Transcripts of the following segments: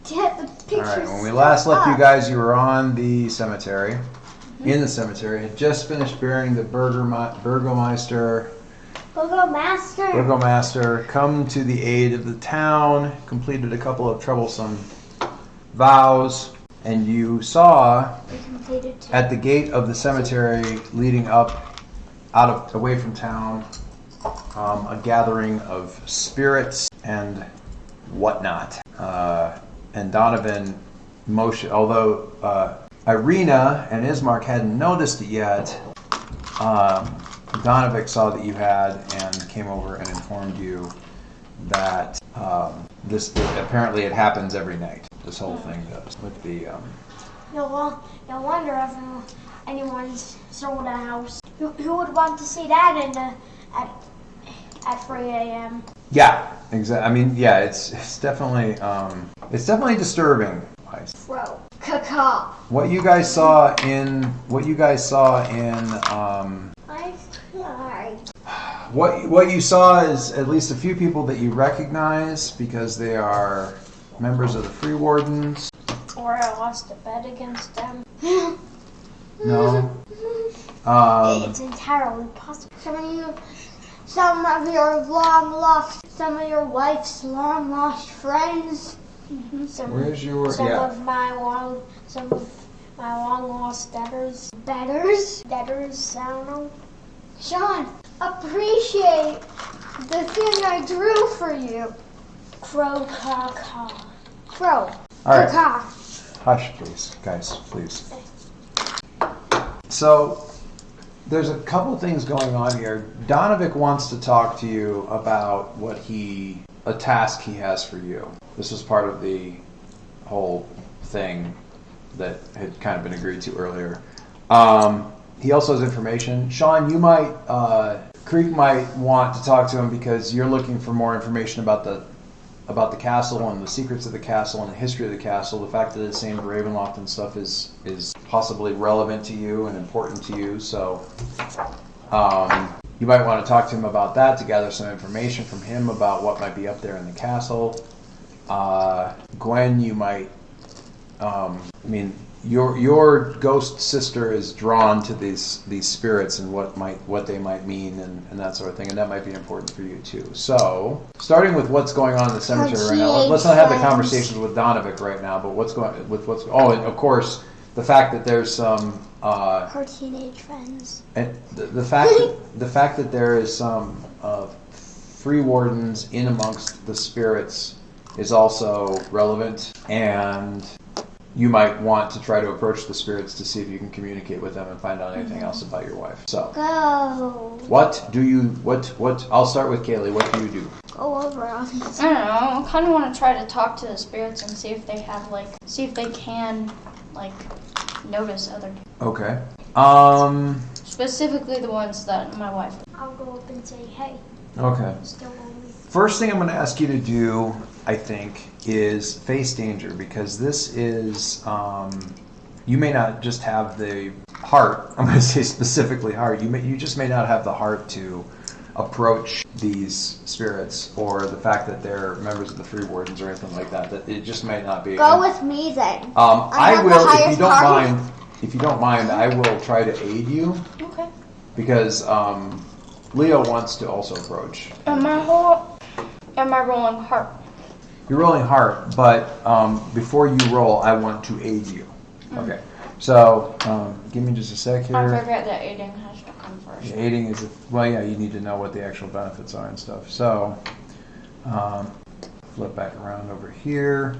Get the picture. All right, when we last left you guys, you were on the cemetery. In the cemetery, had just finished burying the Burgomaster, come to the aid of the town, completed a couple of troublesome vows, and you saw at the gate of the cemetery leading up away from town a gathering of spirits and whatnot. And Donovan motion, although Irina and Ismark hadn't noticed it yet, Donovic saw that you had and came over and informed you that this apparently it happens every night. This whole thing does with the. No wonder if anyone's sold a house. Who would want to see that at 3 a.m.? Yeah, exactly. I mean, yeah, it's definitely disturbing. Bro, caca. What you guys saw in what you saw is at least a few people that you recognize because they are members of the Free Wardens. Or I lost a bet against them. No. It's entirely possible. Some of your wife's long lost friends. Some of my long lost debtors. Debtors? I don't know. Sean, appreciate the thing I drew for you. Crow, caw. Crow. All right. Hush, please, guys, please. So, there's a couple things going on here. Donovic wants to talk to you about a task he has for you. This was part of the whole thing that had kind of been agreed to earlier. He also has information. Sean, Creek might want to talk to him because you're looking for more information about the castle and the secrets of the castle and the history of the castle. The fact that it's named Ravenloft and stuff is possibly relevant to you and important to you. So you might want to talk to him about that to gather some information from him about what might be up there in the castle. Gwen, you might. Your ghost sister is drawn to these spirits and what they might mean and that sort of thing, and that might be important for you too. So, starting with what's going on in the cemetery right now. Let's not have the conversations with Donovic right now, but and of course the fact that there's some her teenage friends. And the fact that there is some Free Wardens in amongst the spirits is also relevant, and you might want to try to approach the spirits to see if you can communicate with them and find out anything else about your wife. So, go. What I'll start with Kaylee. What do you do? Go over on this. I don't know. I kind of want to try to talk to the spirits and see if they can notice other people. Okay. Specifically the ones that my wife. I'll go up and say, hey. Okay. Still lonely. First thing I'm going to ask you to do, I think, is face danger, because this is, you may not just have the heart, I'm going to say specifically heart, you just may not have the heart to approach these spirits, or the fact that they're members of the Free Wardens or anything like that, that it just might not be. Go with me then. I will, if you don't mind, I will try to aid you. Okay. Because Leo wants to also approach. Am I rolling heart? You're rolling heart, but before you roll, I want to aid you. Okay. So, give me just a sec here. I forget that aiding has to come first. Yeah, aiding is, you need to know what the actual benefits are and stuff. So, flip back around over here.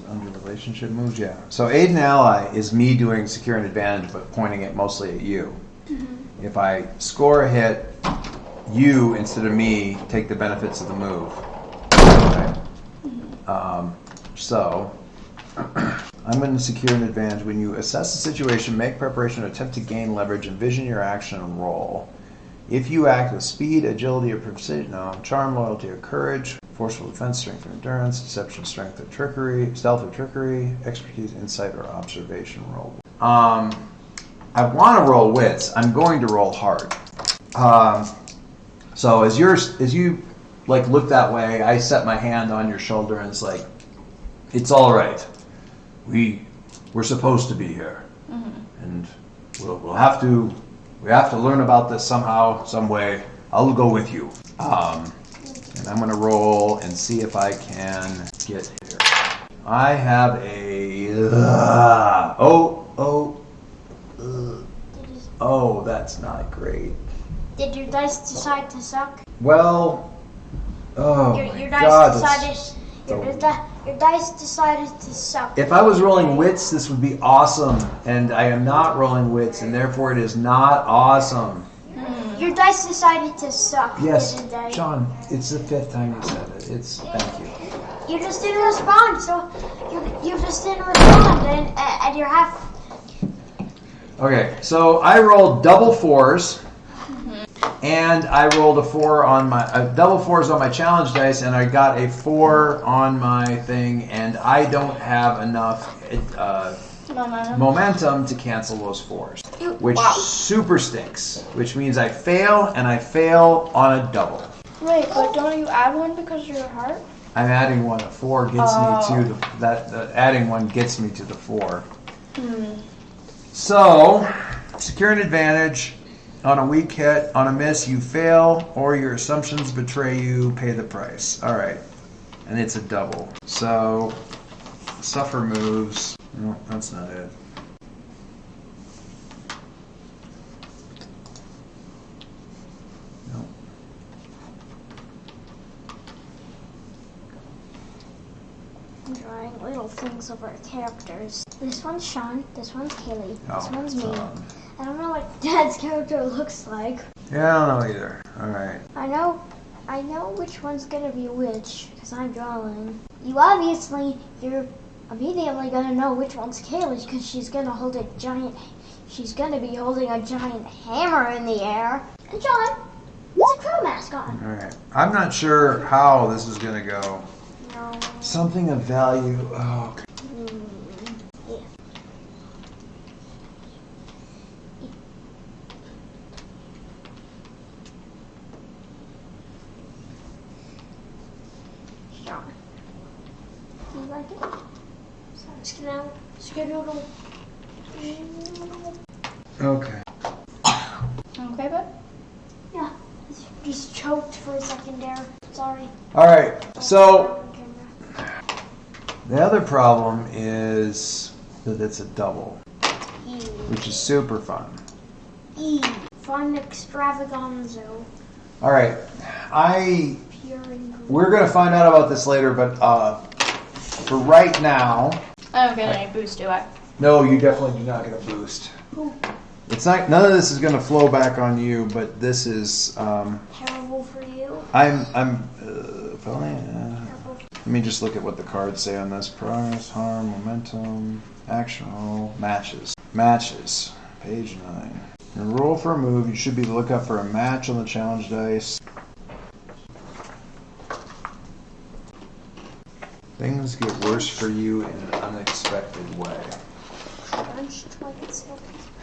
Under relationship moves, yeah. So, aid an ally is me doing secure an advantage, but pointing it mostly at you. Mm-hmm. If I score a hit, you, instead of me, take the benefits of the move. Okay? So, I'm going to secure an advantage. When you assess the situation, make preparation, attempt to gain leverage, envision your action, and roll. If you act with speed, agility, or precision, charm, loyalty, or courage, forceful defense, strength, or endurance, deception, strength, or trickery, stealth, or trickery, expertise, insight, or observation, roll. I want to roll wits. I'm going to roll hard. So as you look that way, I set my hand on your shoulder and it's like, It's all right. We're supposed to be here, and we have to learn about this somehow, some way. I'll go with you. And I'm gonna roll and see if I can get here. I have a oh, that's not great. Did your dice decide to suck? Well, Your dice decided to suck. If I was rolling wits, this would be awesome, and I am not rolling wits, and therefore it is not awesome. Your dice decided to suck. Yes, didn't they? John, it's the 5th time you said it. Thank you. You just didn't respond, so you just didn't respond, and you're half. Okay, so I rolled double 4s, and I rolled a 4 on my double 4s on my challenge dice, and I got a 4 on my thing, and I don't have enough momentum to cancel those 4s, which super stinks. Which means I fail, and I fail on a double. Wait, but don't you add one because of your heart? I'm adding one. A 4 gets me to adding one gets me to the 4. So, secure an advantage. On a weak hit, on a miss, you fail, or your assumptions betray you, pay the price. All right. And it's a double. So, suffer moves. No, that's not it. No. I'm drawing little things of our characters. This one's Sean, this one's Kaylee, this one's me. I don't know what Dad's character looks like. Yeah, I don't know either. All right. I know which one's gonna be which, because I'm drawing. You're immediately gonna know which one's Kaylee's, because she's gonna be holding a giant hammer in the air. And John, there's a crow mask on. All right. I'm not sure how this is going to go. No. Something of value. Oh, okay. Yeah. John. Do you like it? Skedaddle. Okay. Okay, bud? Yeah. Just choked for a second there. Sorry. All right. So the other problem is that it's a double, which is super fun. Fun extravaganza. All right. Pure and green. We're going to find out about this later, but for right now, I don't get any boost, do I? no, you definitely do not get a boost. It's not. None of this is going to flow back on you, but this is. Terrible for you. Let me just look at what the cards say on this. Progress, harm, momentum, action roll, matches. Matches. Page 9. You roll for a move. You should be look up for a match on the challenge dice. Things get worse for you in an unexpected way.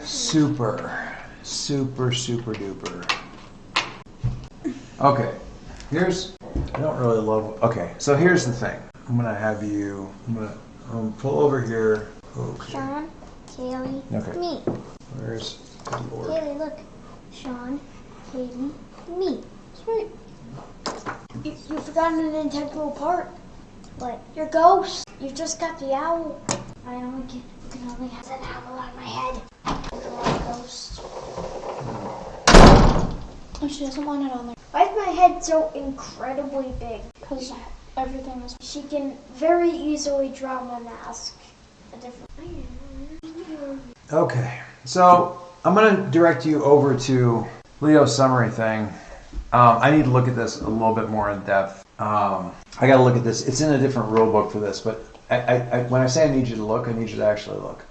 Super duper. Okay, so here's the thing. I'm gonna pull over here. Okay. Sean, Kaylee, Okay. me. Where's good Lord? Kaylee, look. Sean, Kaylee, me. Sweet. You've forgotten an integral part. What? Your ghost. You just got the owl. I can only have an owl on my head. Ghost. Oh, she doesn't want it on there. Why is my head so incredibly big? Because everything is... She can very easily draw my mask. Okay, so I'm going to direct you over to Leo's summary thing. I need to look at this a little bit more in depth. I got to look at this. It's in a different rule book for this, but when I say I need you to look, I need you to actually look.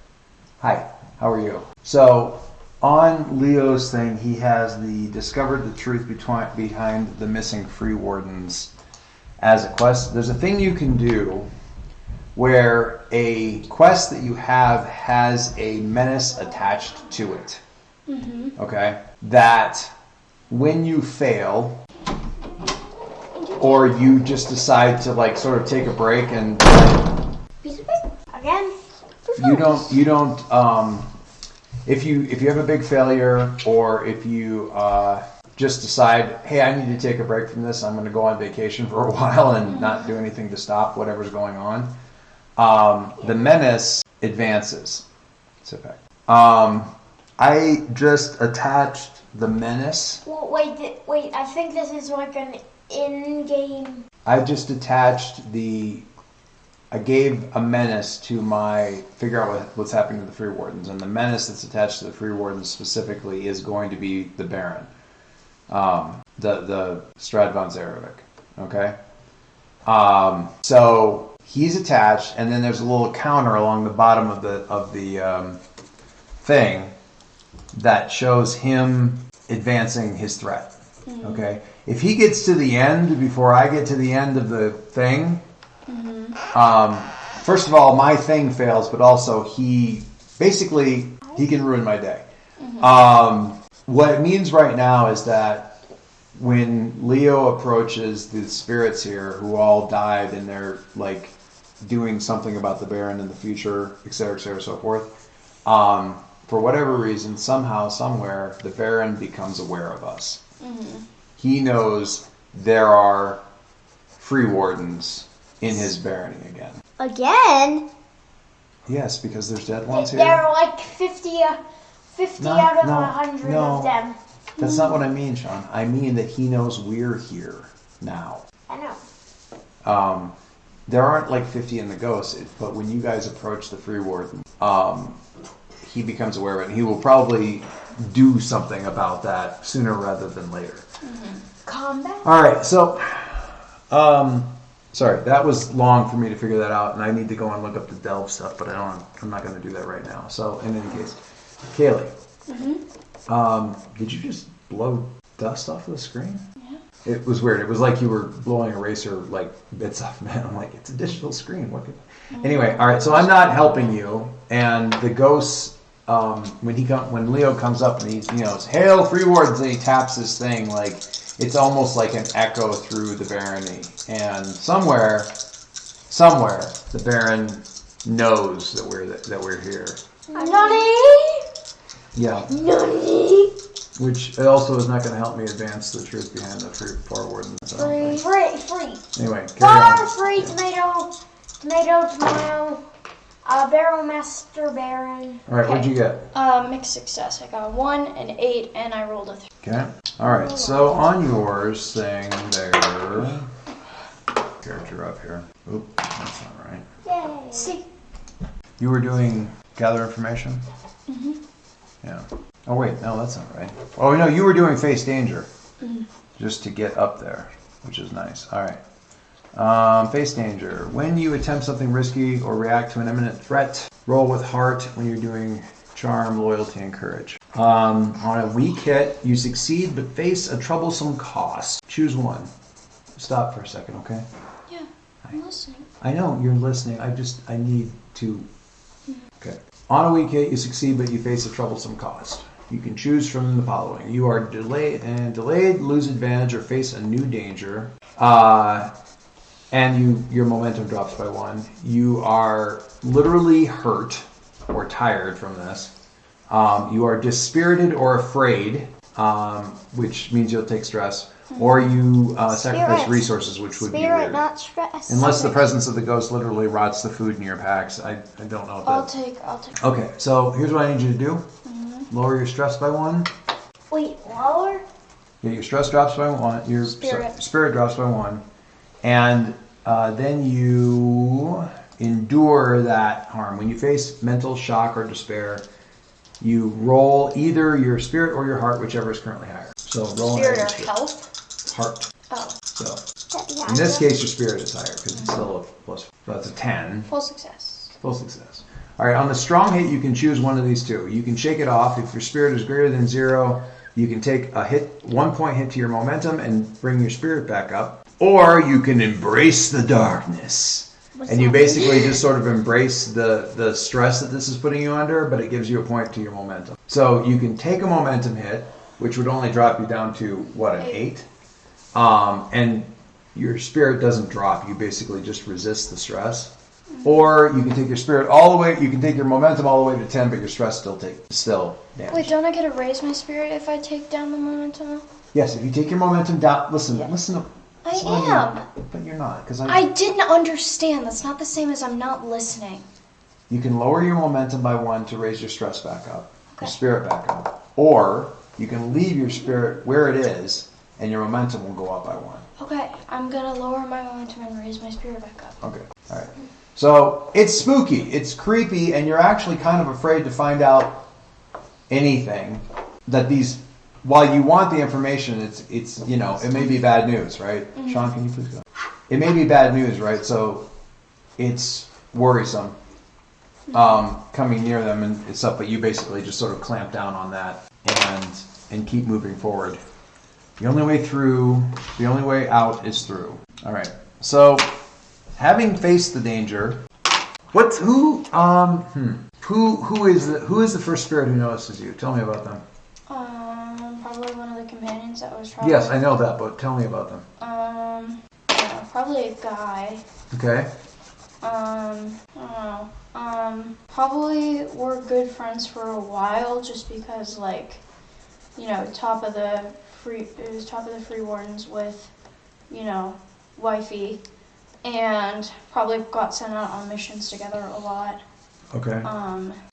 Hi, how are you? So on Leo's thing, he has discovered the truth behind the missing free wardens as a quest. There's a thing you can do where a quest that you have has a menace attached to it. Mm-hmm. Okay? That when you fail, or you just decide to sort of take a break and Piece of paper. Again. You don't. If you have a big failure, or if you just decide, hey, I need to take a break from this. I'm going to go on vacation for a while and not do anything to stop whatever's going on. The menace advances. Sit back. I just attached the menace. Well, wait. I think this is like an in-game. I just attached I gave a menace to figure out what's happening to the Free Wardens, and the menace that's attached to the Free Wardens specifically is going to be the Baron, the Strad von Zarovic. Okay, so he's attached, and then there's a little counter along the bottom of the thing that shows him advancing his threat. Mm-hmm. Okay, if he gets to the end before I get to the end of the thing. First of all, my thing fails, but also he can ruin my day. Mm-hmm. What it means right now is that when Leo approaches the spirits here, who all died and they're like doing something about the Baron in the future, et cetera, so forth, for whatever reason, somehow, somewhere, the Baron becomes aware of us. Mm-hmm. He knows there are Free Wardens in his barony again. Again? Yes, because there's dead ones here. There are like 50 out of 100 of them. That's not what I mean, Sean. I mean that he knows we're here now. I know. There aren't like 50 in the ghosts, but when you guys approach the Free Warden, he becomes aware of it, and he will probably do something about that sooner rather than later. Mm-hmm. Combat? All right, so... sorry, that was long for me to figure that out, and I need to go and look up the Delve stuff, but I'm not going to do that right now. So, in any case, Kaylee, did you just blow dust off of the screen? Yeah. It was weird. It was like you were blowing eraser bits off, man. I'm like, it's a digital screen. What could... Anyway, all right. So I'm not helping you, and the ghosts. When Leo comes up and he yells, "Hail, Free Wardens!" and he taps this thing like. It's almost like an echo through the barony. And somewhere, the Baron knows that we're here. Nani? Yeah. Nani? Which also is not going to help me advance the truth behind the Free Wardens. Free. Anyway, carry on. Free, tomato, Barrel Master Baron. All right, what'd you get? Mixed success. I got a 1, an 8, and I rolled a 3. Okay. All right. So on yours thing there, character up here. Oop, that's not right. Yay! See. You were doing gather information. Mm-hmm. Yeah. Oh wait, no, that's not right. Oh no, you were doing face danger, just to get up there, which is nice. All right. Face danger. When you attempt something risky or react to an imminent threat, roll with heart when you're doing charm, loyalty, and courage. On a weak hit, you succeed but face a troublesome cost. Choose one. Stop for a second, okay? Yeah, I'm listening. I know you're listening. I need to... Okay. On a weak hit, you succeed but you face a troublesome cost. You can choose from the following. You are delayed, lose advantage, or face a new danger. And your momentum drops by 1. You are literally hurt or tired from this. You are dispirited or afraid, which means you'll take stress. Or you sacrifice resources, which would be weird. Not stress. Unless the presence of the ghost literally rots the food in your packs. I don't know if I'll that... I'll take. Okay, so here's what I need you to do. Lower your stress by 1. Wait, lower? Yeah, your stress drops by 1. Your spirit drops by 1. And then you endure that harm. When you face mental shock or despair, you roll either your spirit or your heart, whichever is currently higher. So roll Spirit or health? Heart. Oh. So in this case, your spirit is higher because it's still a plus. So that's a 10. Full success. Full success. All right, on the strong hit, you can choose one of these two. You can shake it off. If your spirit is greater than 0, you can take a 1-point hit to your momentum and bring your spirit back up. Or you can embrace the darkness. And you basically just sort of embrace the stress that this is putting you under, but it gives you a point to your momentum. So you can take a momentum hit, which would only drop you down to, an 8? And your spirit doesn't drop. You basically just resist the stress. Or you can take your spirit all the way. You can take your momentum all the way to 10, but your stress still damage. Wait, don't I get to raise my spirit if I take down the momentum? Yes, if you take your momentum down. Listen to. I am. But you're not, because I didn't understand. That's not the same as I'm not listening. You can lower your momentum by 1 to raise your stress back up, Okay. your spirit back up, or you can leave your spirit where it is, and your momentum will go up by 1. Okay, I'm gonna lower my momentum and raise my spirit back up. Okay, all right. So it's spooky, it's creepy, and you're actually kind of afraid to find out anything that these. While you want the information, it's it may be bad news, right? Mm-hmm. Sean, can you please go? It may be bad news, right? So it's worrisome coming near them and stuff, but you basically just sort of clamp down on that and keep moving forward. The only way out is through. All right. So having faced the danger, who is the first spirit who notices you? Tell me about them. Probably one of the companions that was traveling. Yes, I know that, but tell me about them. Probably a guy. Okay. I don't know. Probably we're good friends for a while, just because, top of the free wardens with, wifey, and probably got sent out on missions together a lot. Okay.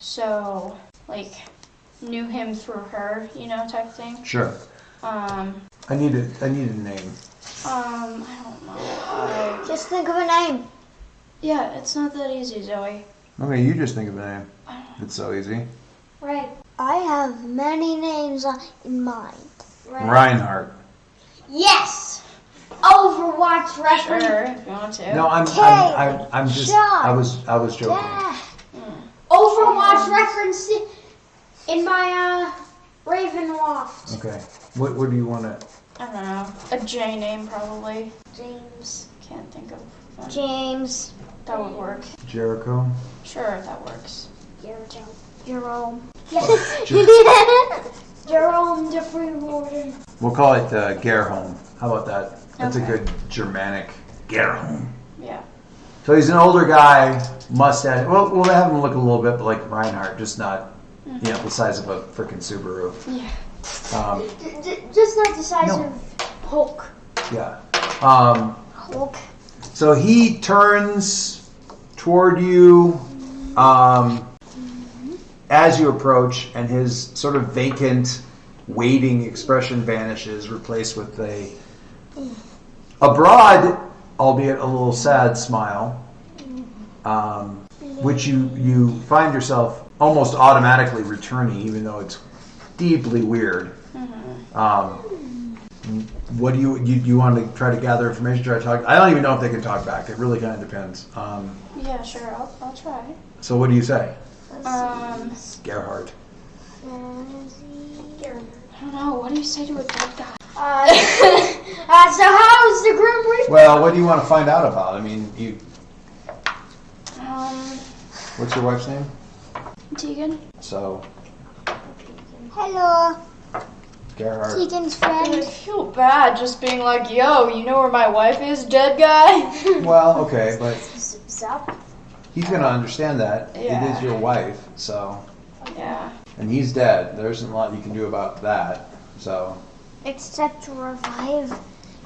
So knew him through her, type thing. Sure. I need a name. I don't know. Just think of a name. Yeah, it's not that easy, Zoe. Okay, you just think of a name. It's so easy. Right. I have many names in mind. Right. Reinhardt. Yes. Overwatch reference. Sure, if you want to. No, I'm just. Sean. I was joking. Yeah. Overwatch reference in my Ravenloft. Okay. What do you want to? I don't know. A J name, probably. James. Can't think of one. James. That would work. Jericho. Sure, that works. Jerome. Jerome the Free Warden. We'll call it Gerholm. How about that? That's Okay. a good Germanic Gerholm. Yeah. So he's an older guy, mustache. Well, we'll have him look a little bit like Reinhardt, just not, the size of a freaking Subaru. Yeah. Just not the size No. of Hulk. Yeah. Hulk. So he turns toward you as you approach, and his sort of vacant, waiting expression vanishes, replaced with a broad, albeit a little sad smile, which you find yourself almost automatically returning, even though it's deeply weird. What do you want to try to gather information? Try to talk? I don't even know if they can talk back. It really kind of depends. Yeah, sure. I'll try. So what do you say? Gerhardt. I don't know. What do you say to a dead guy? So how's the Grim Reaper? Well, what do you want to find out about? I mean, what's your wife's name? Tegan. So, Hello. Gerhardt. Tegan's I friend. feel bad just being like, yo, you know where my wife is, dead guy? Well, okay, but Sup? he's going to understand that. Yeah. It is your wife, so. Yeah. And he's dead. There isn't a lot you can do about that, so. Except to revive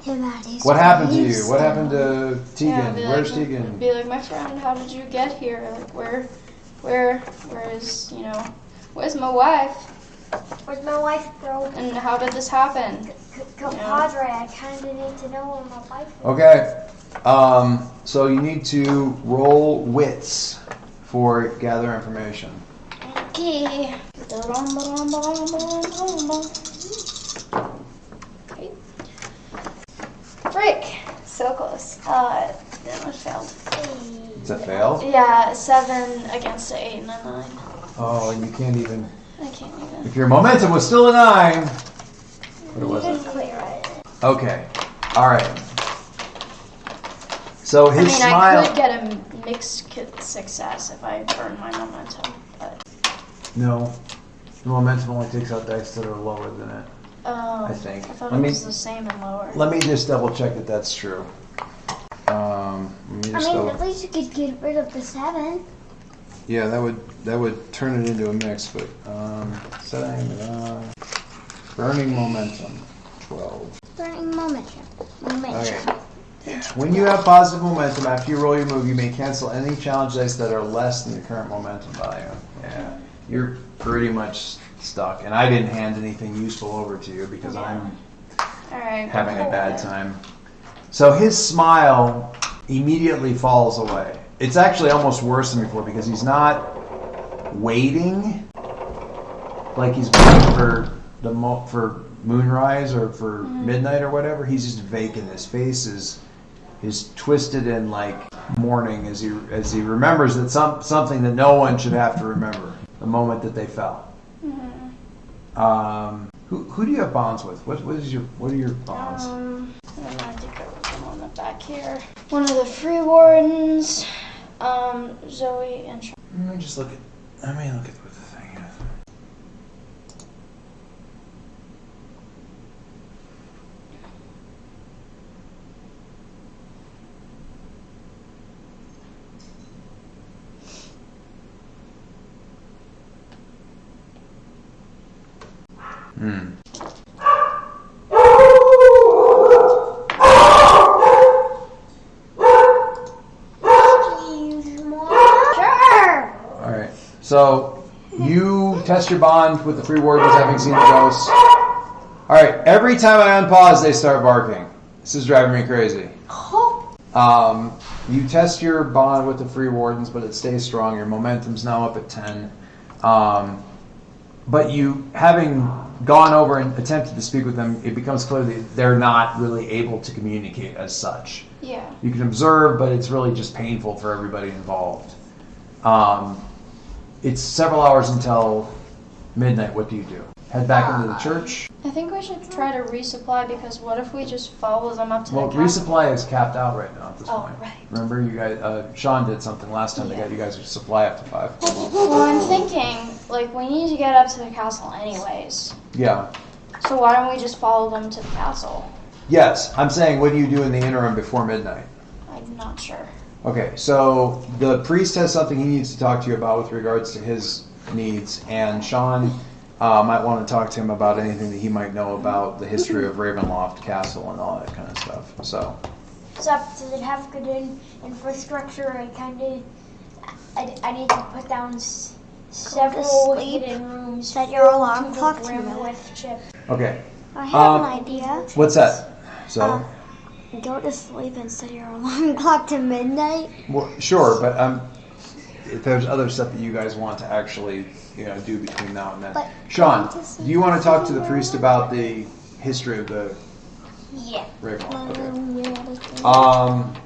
him at his What happened to you? graves. What happened to Tegan? be Where's like, Tegan? Be like, my friend, how did you get here? Like, where is, where's my wife? Where's my wife, bro? And how did this happen? Compadre, I kind of need to know where my wife is. Okay. So you need to roll wits for gather information. Okay. Frick. So close. That one failed. It's a fail? Yeah, 7 against an 8 and a 9. Oh, and you can't even. I can't even. If your momentum was still a 9. What was it? Clear it. Okay. All right. So his I smile. could get a mixed success if I burn my momentum, but. No. The momentum only takes out dice that are lower than it. Oh. I think. I thought Let it me- was the same and lower. Let me just double check that that's true. At least you could get rid of the 7. Yeah, that would turn it into a mix, but setting burning momentum 12. Burning momentum. Okay. When you have positive momentum, after you roll your move, you may cancel any challenge dice that are less than the current momentum value. Yeah, you're pretty much stuck, and I didn't hand anything useful over to you because I'm having a bad time. So his smile immediately falls away. It's actually almost worse than before because he's not waiting like he's waiting for for moonrise or for midnight or whatever. He's just vacant. His face is twisted in like mourning as he remembers that something that no one should have to remember, the moment that they fell. Who do you have bonds with? What are your bonds? I think I wrote them on the back here. One of the free wardens, Zoe and Sean. Let me look at what the thing is. So, you test your bond with the free wardens having seen the ghosts. Alright, every time I unpause, they start barking. This is driving me crazy. You test your bond with the free wardens, but it stays strong. Your momentum's now up at 10. But you, having gone over and attempted to speak with them, it becomes clear that they're not really able to communicate as such. Yeah. You can observe, but it's really just painful for everybody involved. It's several hours until midnight. What do you do? Head back into the church? I think we should try to resupply because what if we just follow them up to the castle? Resupply is capped out right now at this point. Right. Remember, you guys, Sean did something last time. They got you guys to supply up to 5. Well, I'm thinking, we need to get up to the castle anyways. Yeah. So why don't we just follow them to the castle? Yes. I'm saying, what do you do in the interim before midnight? I'm not sure. Okay, so the priest has something he needs to talk to you about with regards to his needs, and Sean might want to talk to him about anything that he might know about the history of Ravenloft Castle and all that kind of stuff. So, Does it have good infrastructure? I need to put down several hidden rooms. Set your alarm clock to with chip. okay. I have an idea. What's that? So. Go to sleep and set your alarm clock to midnight. Well, sure, but if there's other stuff that you guys want to actually, do between now and then. But Sean, do you want to talk to the priest about the history of the Ravenloft? Okay.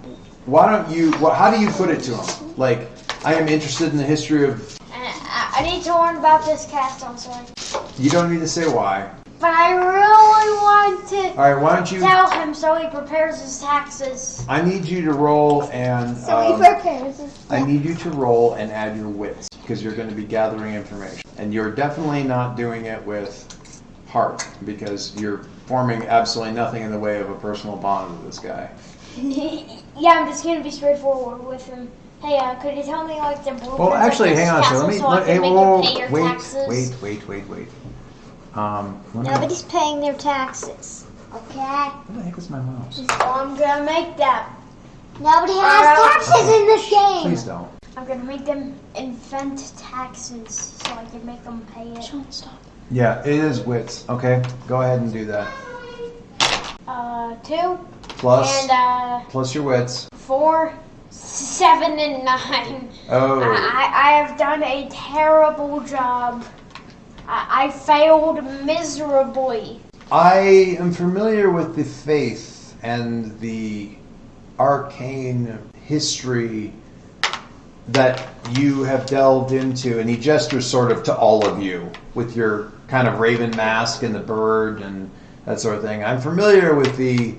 Why don't you? How do you put it to him? Like, I am interested in the history of. I need to learn about this castle, so. You don't need to say why. But I really want to All right, why don't you tell him so he prepares his taxes. I need you to roll and I need you to roll and add your wits because you're going to be gathering information. And you're definitely not doing it with heart because you're forming absolutely nothing in the way of a personal bond with this guy. Yeah, I'm just going to be straightforward with him. Hey, could you tell me the blueprints? Well, actually, hang on a second. Wait. Nobody's paying their taxes. Okay? What the heck is my mouse? So I'm gonna make them. Nobody has taxes in this game. Please don't. I'm gonna make them invent taxes so I can make them pay it. Sean, stop. Yeah, it is wits. Okay, go ahead and do that. 2. Plus, and plus your wits. 4, 7, and 9. Oh. I have done a terrible job. I failed miserably. I am familiar with the faith and the arcane history that you have delved into, and he gestures sort of to all of you with your kind of raven mask and the bird and that sort of thing. I'm familiar with the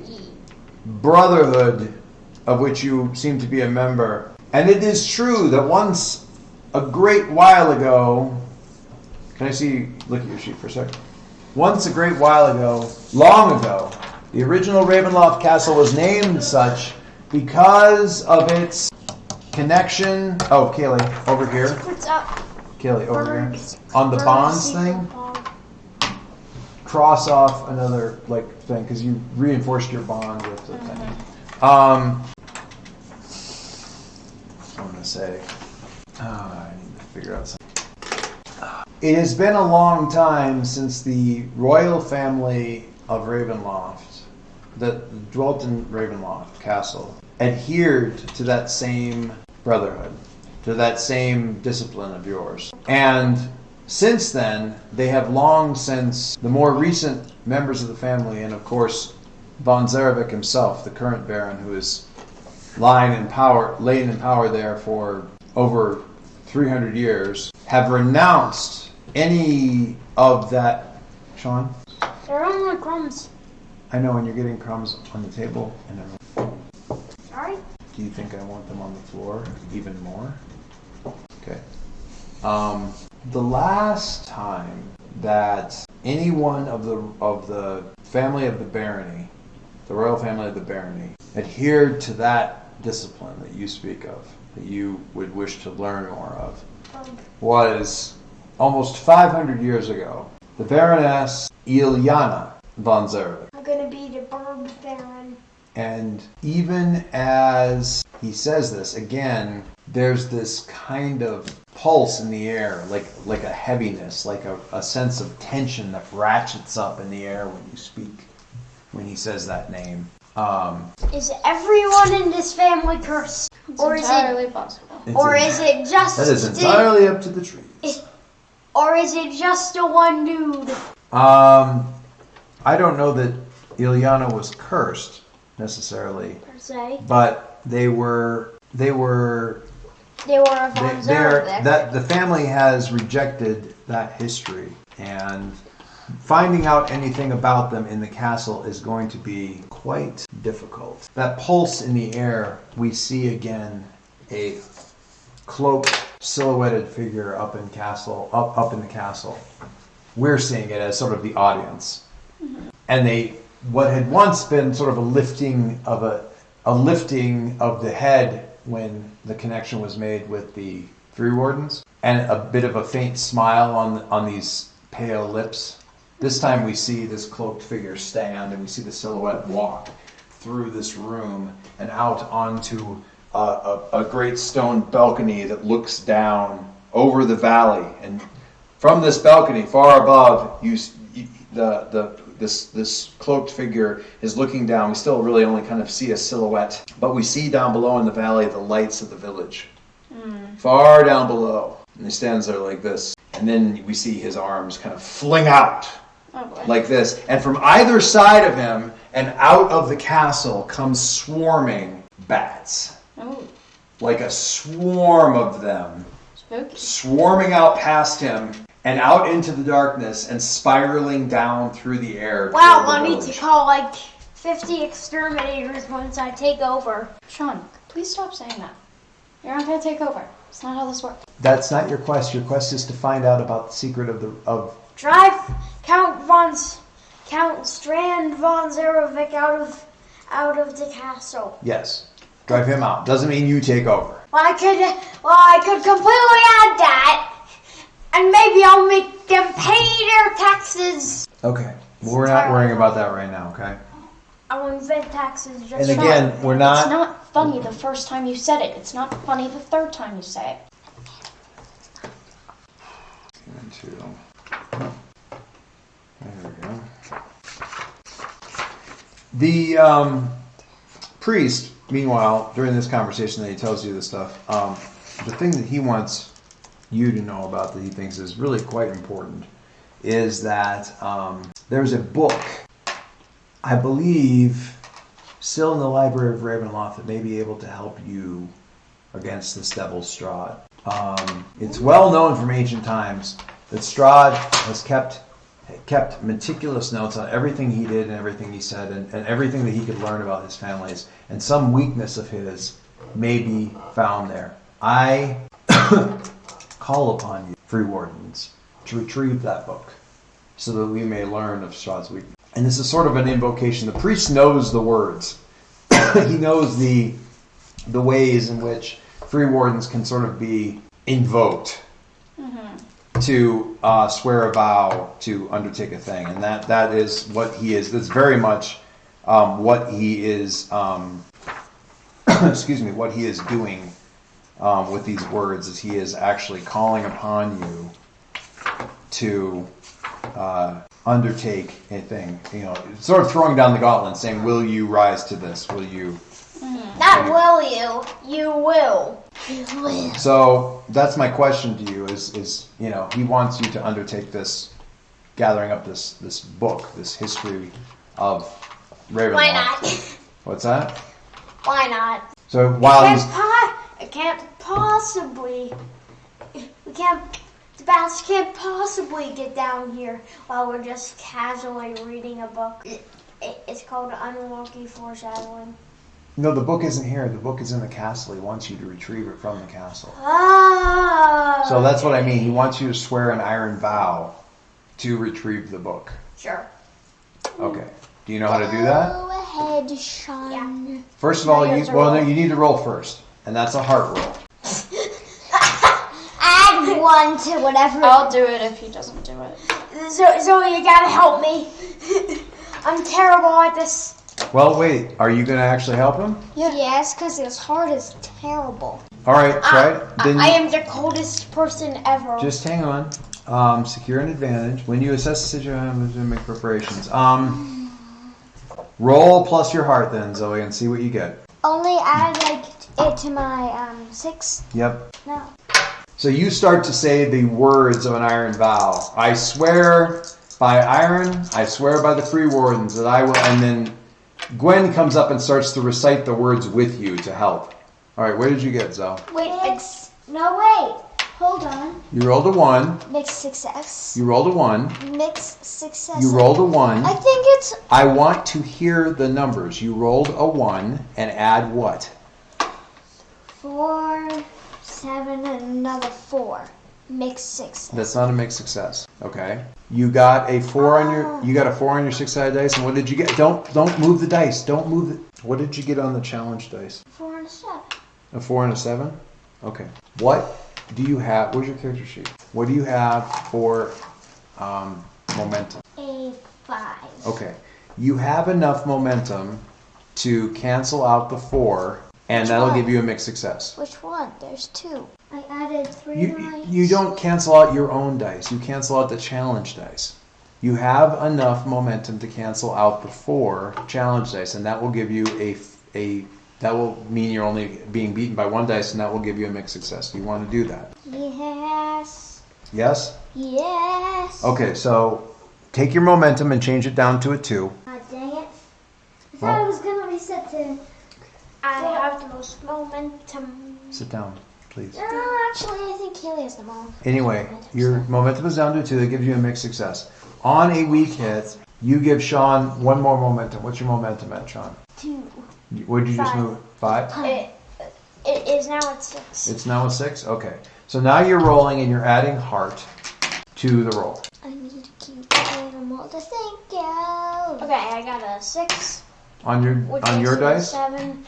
brotherhood of which you seem to be a member, and it is true that once, a great while ago, can I look at your sheet for a second? Once a great while ago, long ago, the original Ravenloft Castle was named such because of its connection. Oh, Kaylee, over here. What's up? Kaylee, over Birds. here. On the Birds bonds equal thing, bond. cross off another thing because you reinforced your bond with the thing. I'm gonna say. I need to figure out something. It has been a long time since the royal family of Ravenloft, that dwelt in Ravenloft Castle, adhered to that same brotherhood, to that same discipline of yours. And since then, they have long since, the more recent members of the family, and of course, von Zarevic himself, the current Baron, who is laid in power there for over 300 years, have renounced any of that. Sean? They're on my crumbs. I know, and you're getting crumbs on the table. And Sorry? do you think I want them on the floor even more? Okay. The last time that anyone of the family of the barony, the royal family of the barony, adhered to that discipline that you speak of, that you would wish to learn more of, was almost 500 years ago. The Baroness Ilyana von Zarevic. I'm gonna be the bird baron. And even as he says this, again, there's this kind of pulse in the air, like a heaviness, like a sense of tension that ratchets up in the air when you speak, when he says that name. Is everyone in this family cursed? It's Or is entirely possible. Is it just That is entirely up to the trees. or is it just the one dude? I don't know that Ilyana was cursed necessarily, Per se. but they were They were a von Zarevic. that the family has rejected that history, and finding out anything about them in the castle is going to be quite difficult. That pulse in the air, we see again a cloaked, silhouetted figure up in the castle. We're seeing it as sort of the audience, and what had once been sort of a lifting of the head when the connection was made with the Free Wardens, and a bit of a faint smile on these pale lips. This time we see this cloaked figure stand, and we see the silhouette walk through this room and out onto a great stone balcony that looks down over the valley. And from this balcony, far above, this cloaked figure is looking down. We still really only kind of see a silhouette, but we see down below in the valley the lights of the village. Far down below. And he stands there like this. And then we see his arms kind of fling out like this. And from either side of him and out of the castle comes swarming bats. Oh, Like a swarm of them. spooky. Swarming out past him and out into the darkness and spiraling down through the air. Wow, toward I the need to village. call like 50 exterminators once I take over. Sean, please stop saying that. You're not gonna take over. It's not how this works. That's not your quest. Your quest is to find out about the secret of Drive Count Strand von Zarevic out of the castle. yes. Drive him out. Doesn't mean you take over. I could completely add that, and maybe I'll make them pay their taxes. Okay. Well, we're not worrying about that right now, okay? I'll invent taxes just And for again, we're It's not. not funny the first time you said it. It's not funny the third time you say it. There we go. The priest, meanwhile, during this conversation that he tells you this stuff, the thing that he wants you to know about that he thinks is really quite important is that there's a book, I believe, still in the library of Ravenloft that may be able to help you against this devil Strahd. It's well known from ancient times that Strahd has kept meticulous notes on everything he did and everything he said and everything that he could learn about his families, and some weakness of his may be found there. I call upon you, Free Wardens, to retrieve that book so that we may learn of Strahd's weakness. And this is sort of an invocation. The priest knows the words he knows the ways in which free wardens can sort of be invoked to swear a vow to undertake a thing, and that is what he is. That's very much what he is. Excuse me. What he is doing with these words is he is actually calling upon you to undertake a thing. You know, sort of throwing down the gauntlet, saying, "Will you rise to this? Will you?" Not will you. You will. So that's my question to you: is you know, he wants you to undertake this, gathering up this book, this history of Ravenloft. Why not? What's that? Why not? So while he's I can't possibly. The bats can't possibly get down here while we're just casually reading a book. It's called Unlucky Foreshadowing. no, the book isn't here. The book is in the castle. He wants you to retrieve it from the castle. Oh. So that's what I mean. He wants you to swear an iron vow to retrieve the book. Sure. Okay. Do you know how to do that? Go ahead, Sean. First of all, No, you need to roll first, and that's a heart roll. Add 1 to whatever. I'll do it if he doesn't do it. So you gotta help me. I'm terrible at this. Well, wait. Are you going to actually help him? Yes, because his heart is terrible. All right. Try it. Then I am the coldest person ever. just hang on. Secure an advantage. When you assess the situation, make preparations. Roll plus your heart then, Zoe, and see what you get. Only add it to my 6. Yep. No. So you start to say the words of an iron vow. I swear by iron, I swear by the free wardens that I will, and then Gwen comes up and starts to recite the words with you to help. All right, where did you get, Zoe? Wait. Hold on. You rolled a 1. Mixed success. You rolled a 1. Mixed success. You rolled a 1. I think it's I want to hear the numbers. You rolled a 1 and add what? 4, 7, and another 4. Mixed success. That's not a mixed success. Okay. You got a 4 on your 6-sided dice, and what did you get? Don't move the dice. Don't move it. What did you get on the challenge dice? 4 and a 7. A 4 and a 7? Okay. What do you have? Where's your character sheet? What do you have for momentum? A 5. Okay. You have enough momentum to cancel out the 4, and that'll one? give you a mixed success. Which one? There's 2. I added 3 You don't cancel out your own dice. You cancel out the challenge dice. You have enough momentum to cancel out the 4 challenge dice, and that will give you that will mean you're only being beaten by 1 dice, and that will give you a mixed success. Do you want to do that? Yes. Yes? Yes. Okay, so take your momentum and change it down to a 2. Dang it. I thought it was going to reset to... I have the most momentum. Sit down, please. No, actually, I think Kaylee has the most. Anyway, your momentum is down to a 2. That gives you a mixed success. On a weak hit, you give Sean 1 more momentum. What's your momentum at, Sean? 2. What did you just 5. move? 5? It is now at 6. It's now a 6? Okay. So now you're rolling and you're adding heart to the roll. I need to keep animal to thank you. Okay, I got a 6. On your dice? 7.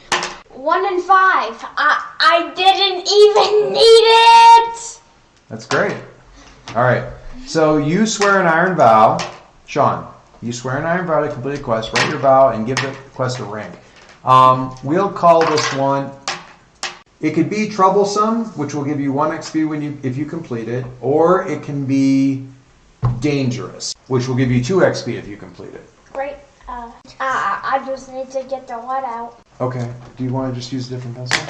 1 and 5. I didn't even need it. That's great. All right. So you swear an iron vow. Sean, you swear an iron vow to complete a quest. Write your vow and give the quest a rank. We'll call this one, it could be troublesome, which will give you 1 XP if you complete it, or it can be dangerous, which will give you 2 XP if you complete it. Great. I just need to get the lead out. Okay. Do you want to just use a different pencil?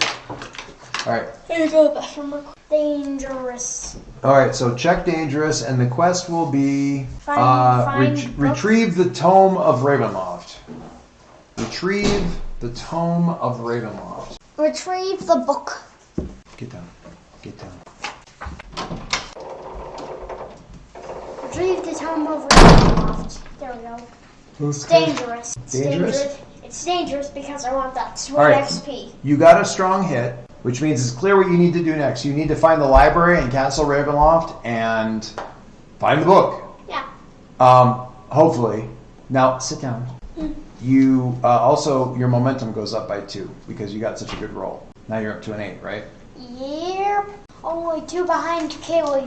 All right. Here you go, bathroom. Dangerous. All right. So check dangerous, and the quest will be Find retrieve the tome of Ravenloft. Retrieve the tome of Ravenloft. Retrieve the book. Get down. Get down. Retrieve the tome of Ravenloft. There we go. It's dangerous. Dangerous? It's dangerous because I want that sweet All right. XP. You got a strong hit, which means it's clear what you need to do next. You need to find the library in Castle Ravenloft and find the book. Yeah. Hopefully. Now, sit down. you also your momentum goes up by 2 because you got such a good roll. Now you're up to an 8, right? Yep. Only 2 behind Kaylee,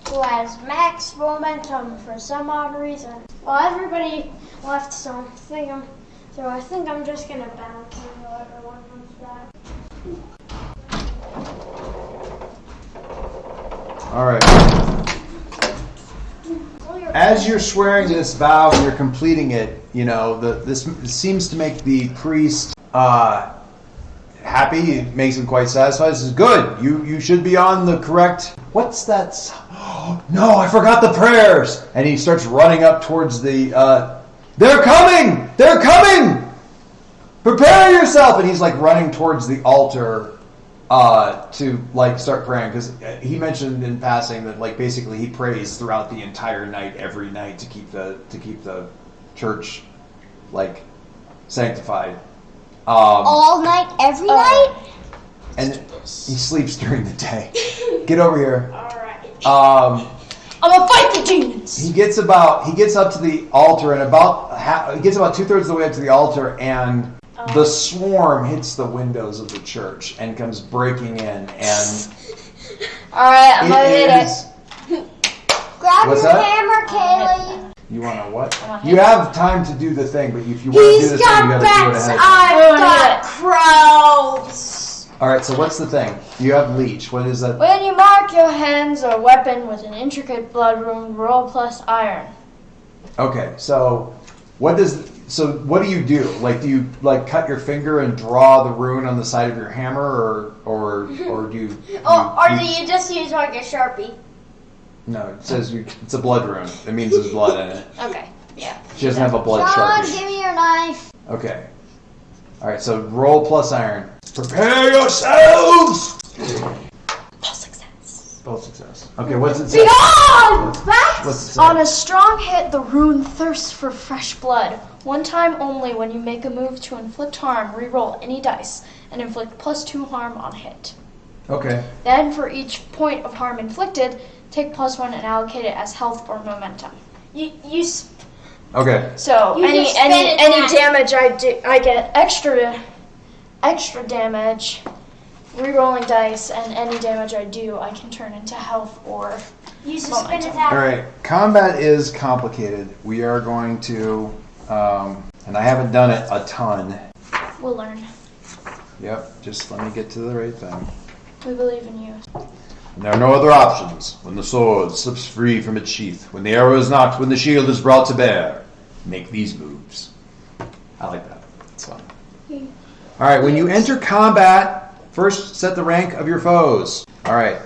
who has max momentum for some odd reason. Well, everybody left, so I think I'm just gonna bounce until everyone comes back. All right. As you're swearing this vow and you're completing it, this seems to make the priest happy. It makes him quite satisfied. He says, "Good. You should be on the correct." What's that? No, I forgot the prayers. And he starts running up towards the. They're coming! They're coming! Prepare yourself! And he's like running towards the altar to like start praying, because he mentioned in passing that like basically he prays throughout the entire night, every night, to keep the church like sanctified. All night, every night? And he sleeps during the day. Get over here. Alright. I'm gonna fight the demons. He gets up to the altar, and he gets about 2/3 of the way up to the altar, and the swarm hits the windows of the church and comes breaking in, and Alright, I'm gonna hit it. Grab What's your that? hammer, Kaylee. You want to what? I'm You have time to do the thing, but if you want to do this thing, you got to do it ahead of time. I've got crows. All right, so what's the thing? You have leech. What is that? When you mark your hands or weapon with an intricate blood rune, roll plus iron. Okay, so what do you do? Like, do you like cut your finger and draw the rune on the side of your hammer, or do you? Do you just use like a Sharpie? No, it says it's a blood rune. It means there's blood in it. Okay, yeah. She doesn't have a blood John, sharpie. give me your knife. Okay. All right, so roll plus iron. Prepare yourselves. Full success. Both success. Okay, what's it say? Beyond! What's it say? On a strong hit, the rune thirsts for fresh blood. One time only when you make a move to inflict harm, re-roll any dice and inflict +2 harm on hit. Okay. Then for each point of harm inflicted, take +1 and allocate it as health or momentum. Okay. So You any just spend it back. damage I do, I get extra damage, re-rolling dice, and any damage I do, I can turn into health or You spin momentum. it out. All right. Combat is complicated. We are going to, and I haven't done it a ton. We'll learn. Yep. Just let me get to the right thing. We believe in you. And there are no other options. When the sword slips free from its sheath, when the arrow is knocked, when the shield is brought to bear, make these moves. I like that. It's fun. All right, when you enter combat, first set the rank of your foes. All right.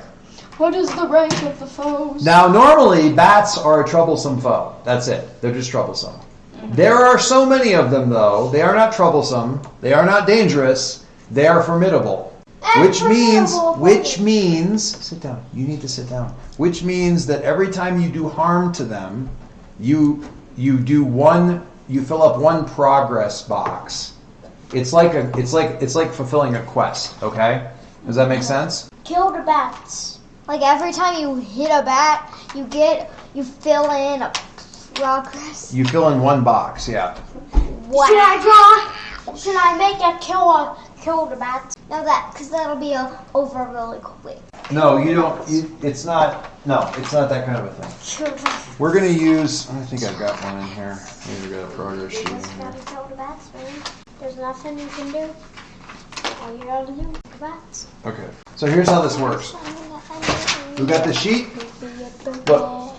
What is the rank of the foes? Now, normally, bats are a troublesome foe. That's it. They're just troublesome. There are so many of them, though. They are not troublesome. They are not dangerous. They are formidable. Which means, sit down. You need to sit down. Which means that every time you do harm to them, you fill up one progress box. It's like fulfilling a quest. Okay, does that make sense? Kill the bats. Like every time you hit a bat, you fill in a progress. You fill in one box. Yeah. Wow. Should I make a kill the bats? No, because that'll be over really quickly. No, you don't. It's not. No, it's not that kind of a thing. We're gonna use. I think I've got one in here. Maybe we got a progress sheet in Just here. gotta kill the bats, man. There's nothing you can do. All you gotta do, the bats. Okay. So here's how this works. We got the sheet. Look,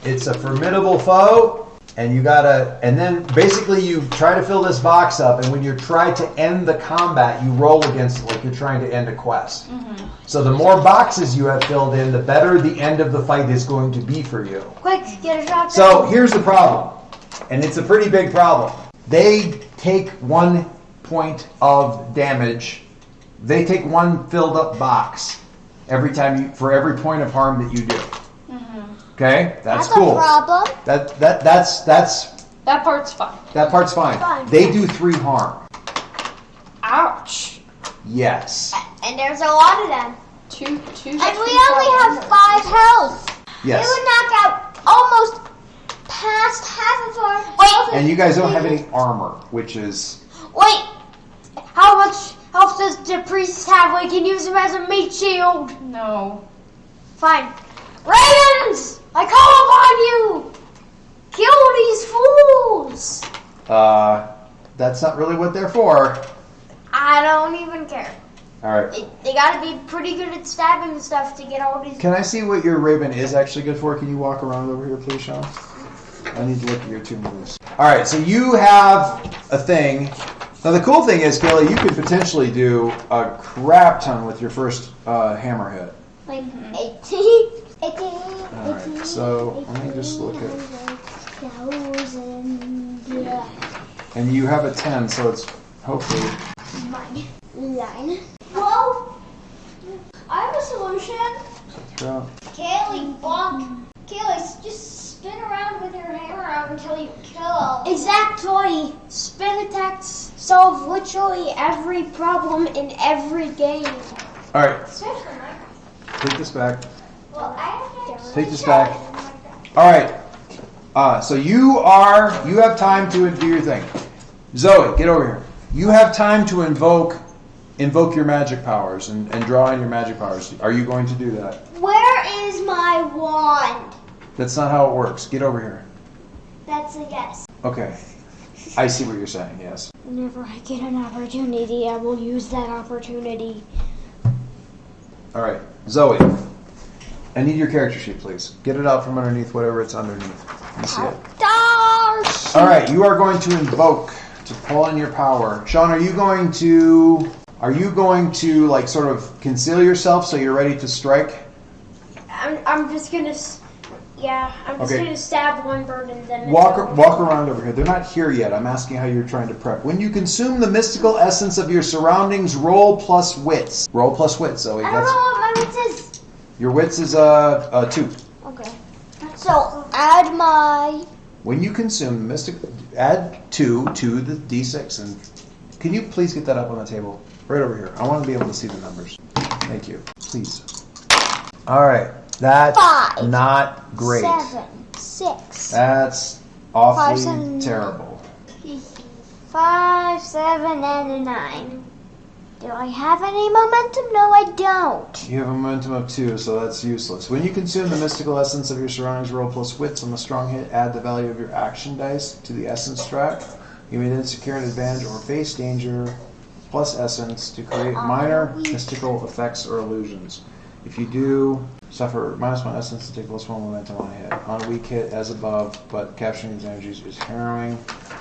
it's a formidable foe, and then basically you try to fill this box up, and when you try to end the combat, you roll against it like you're trying to end a quest. Mm-hmm. So the more boxes you have filled in, the better the end of the fight is going to be for you. Quick, get a shotgun. So here's the problem, and it's a pretty big problem. They take 1 point of damage. They take one filled up box for every point of harm that you do. Mm-hmm. Okay, that's cool. A problem. That's That part's fine. that part's fine. They do 3 harm. Ouch. Yes. And there's a lot of them. Two. And we only have 5 health. Yes. It would knock out almost past half of our Wait, health And you guys don't have any armor, which is... Wait! How much health does the priest have? We can use him as a meat shield. No. Fine. Ravens! I call upon you! Kill these fools! That's not really what they're for. I don't even care. Alright. They gotta be pretty good at stabbing stuff to get all these... Can I see what your raven is actually good for? Can you walk around over here, please, Sean? I need to look at your 2 moves. Alright, so you have a thing. Now the cool thing is, Kayla, you could potentially do a crap ton with your first hammer hit. Like 18? 18. Alright, so let me just look at... Yeah. And you have a 10, so it's hopefully... Mine. Line. Whoa! I have a solution. Throw. Kaylee, bonk. Kaylee, just spin around with your hammer out until you kill. Exactly. Spin attacks solve literally every problem in every game. Alright, Especially Minecraft. take this back. Well, I have Take this back. Alright. So you have time to do your thing. Zoe, get over here. You have time to invoke your magic powers and draw in your magic powers. Are you going to do that? Where is my wand? That's not how it works. Get over here. That's a guess. Okay. I see what you're saying, yes. Whenever I get an opportunity, I will use that opportunity. Alright. Zoe, I need your character sheet, please. Get it out from underneath whatever it's underneath. Let me see it. Alright, you are going to invoke to pull in your power. Sean, are you going to like sort of conceal yourself so you're ready to strike? I'm just gonna, I'm just gonna stab one bird and then walk around over here. They're not here yet. I'm asking how you're trying to prep. When you consume the mystical essence of your surroundings, roll plus wits. Roll plus wits, Zoe. I don't know what my wits is. Your wits is 2. Okay. So add my. When you consume the mystic, add 2 to the d6, and can you please get that up on the table right over here? I want to be able to see the numbers. Thank you, please. All right, that's 5. not great. 7, 6. That's awfully 5, 7, terrible. 5, 7, and a 9. Do I have any momentum? No, I don't. You have a momentum of 2, so that's useless. When you consume the mystical essence of your surroundings, roll plus wits. On the strong hit, add the value of your action dice to the essence track. You may then secure an advantage or face danger plus essence to create minor mystical effects or illusions. If you do, suffer -1 essence to take +1 momentum on a hit. On a weak hit, as above, but capturing these energies is harrowing.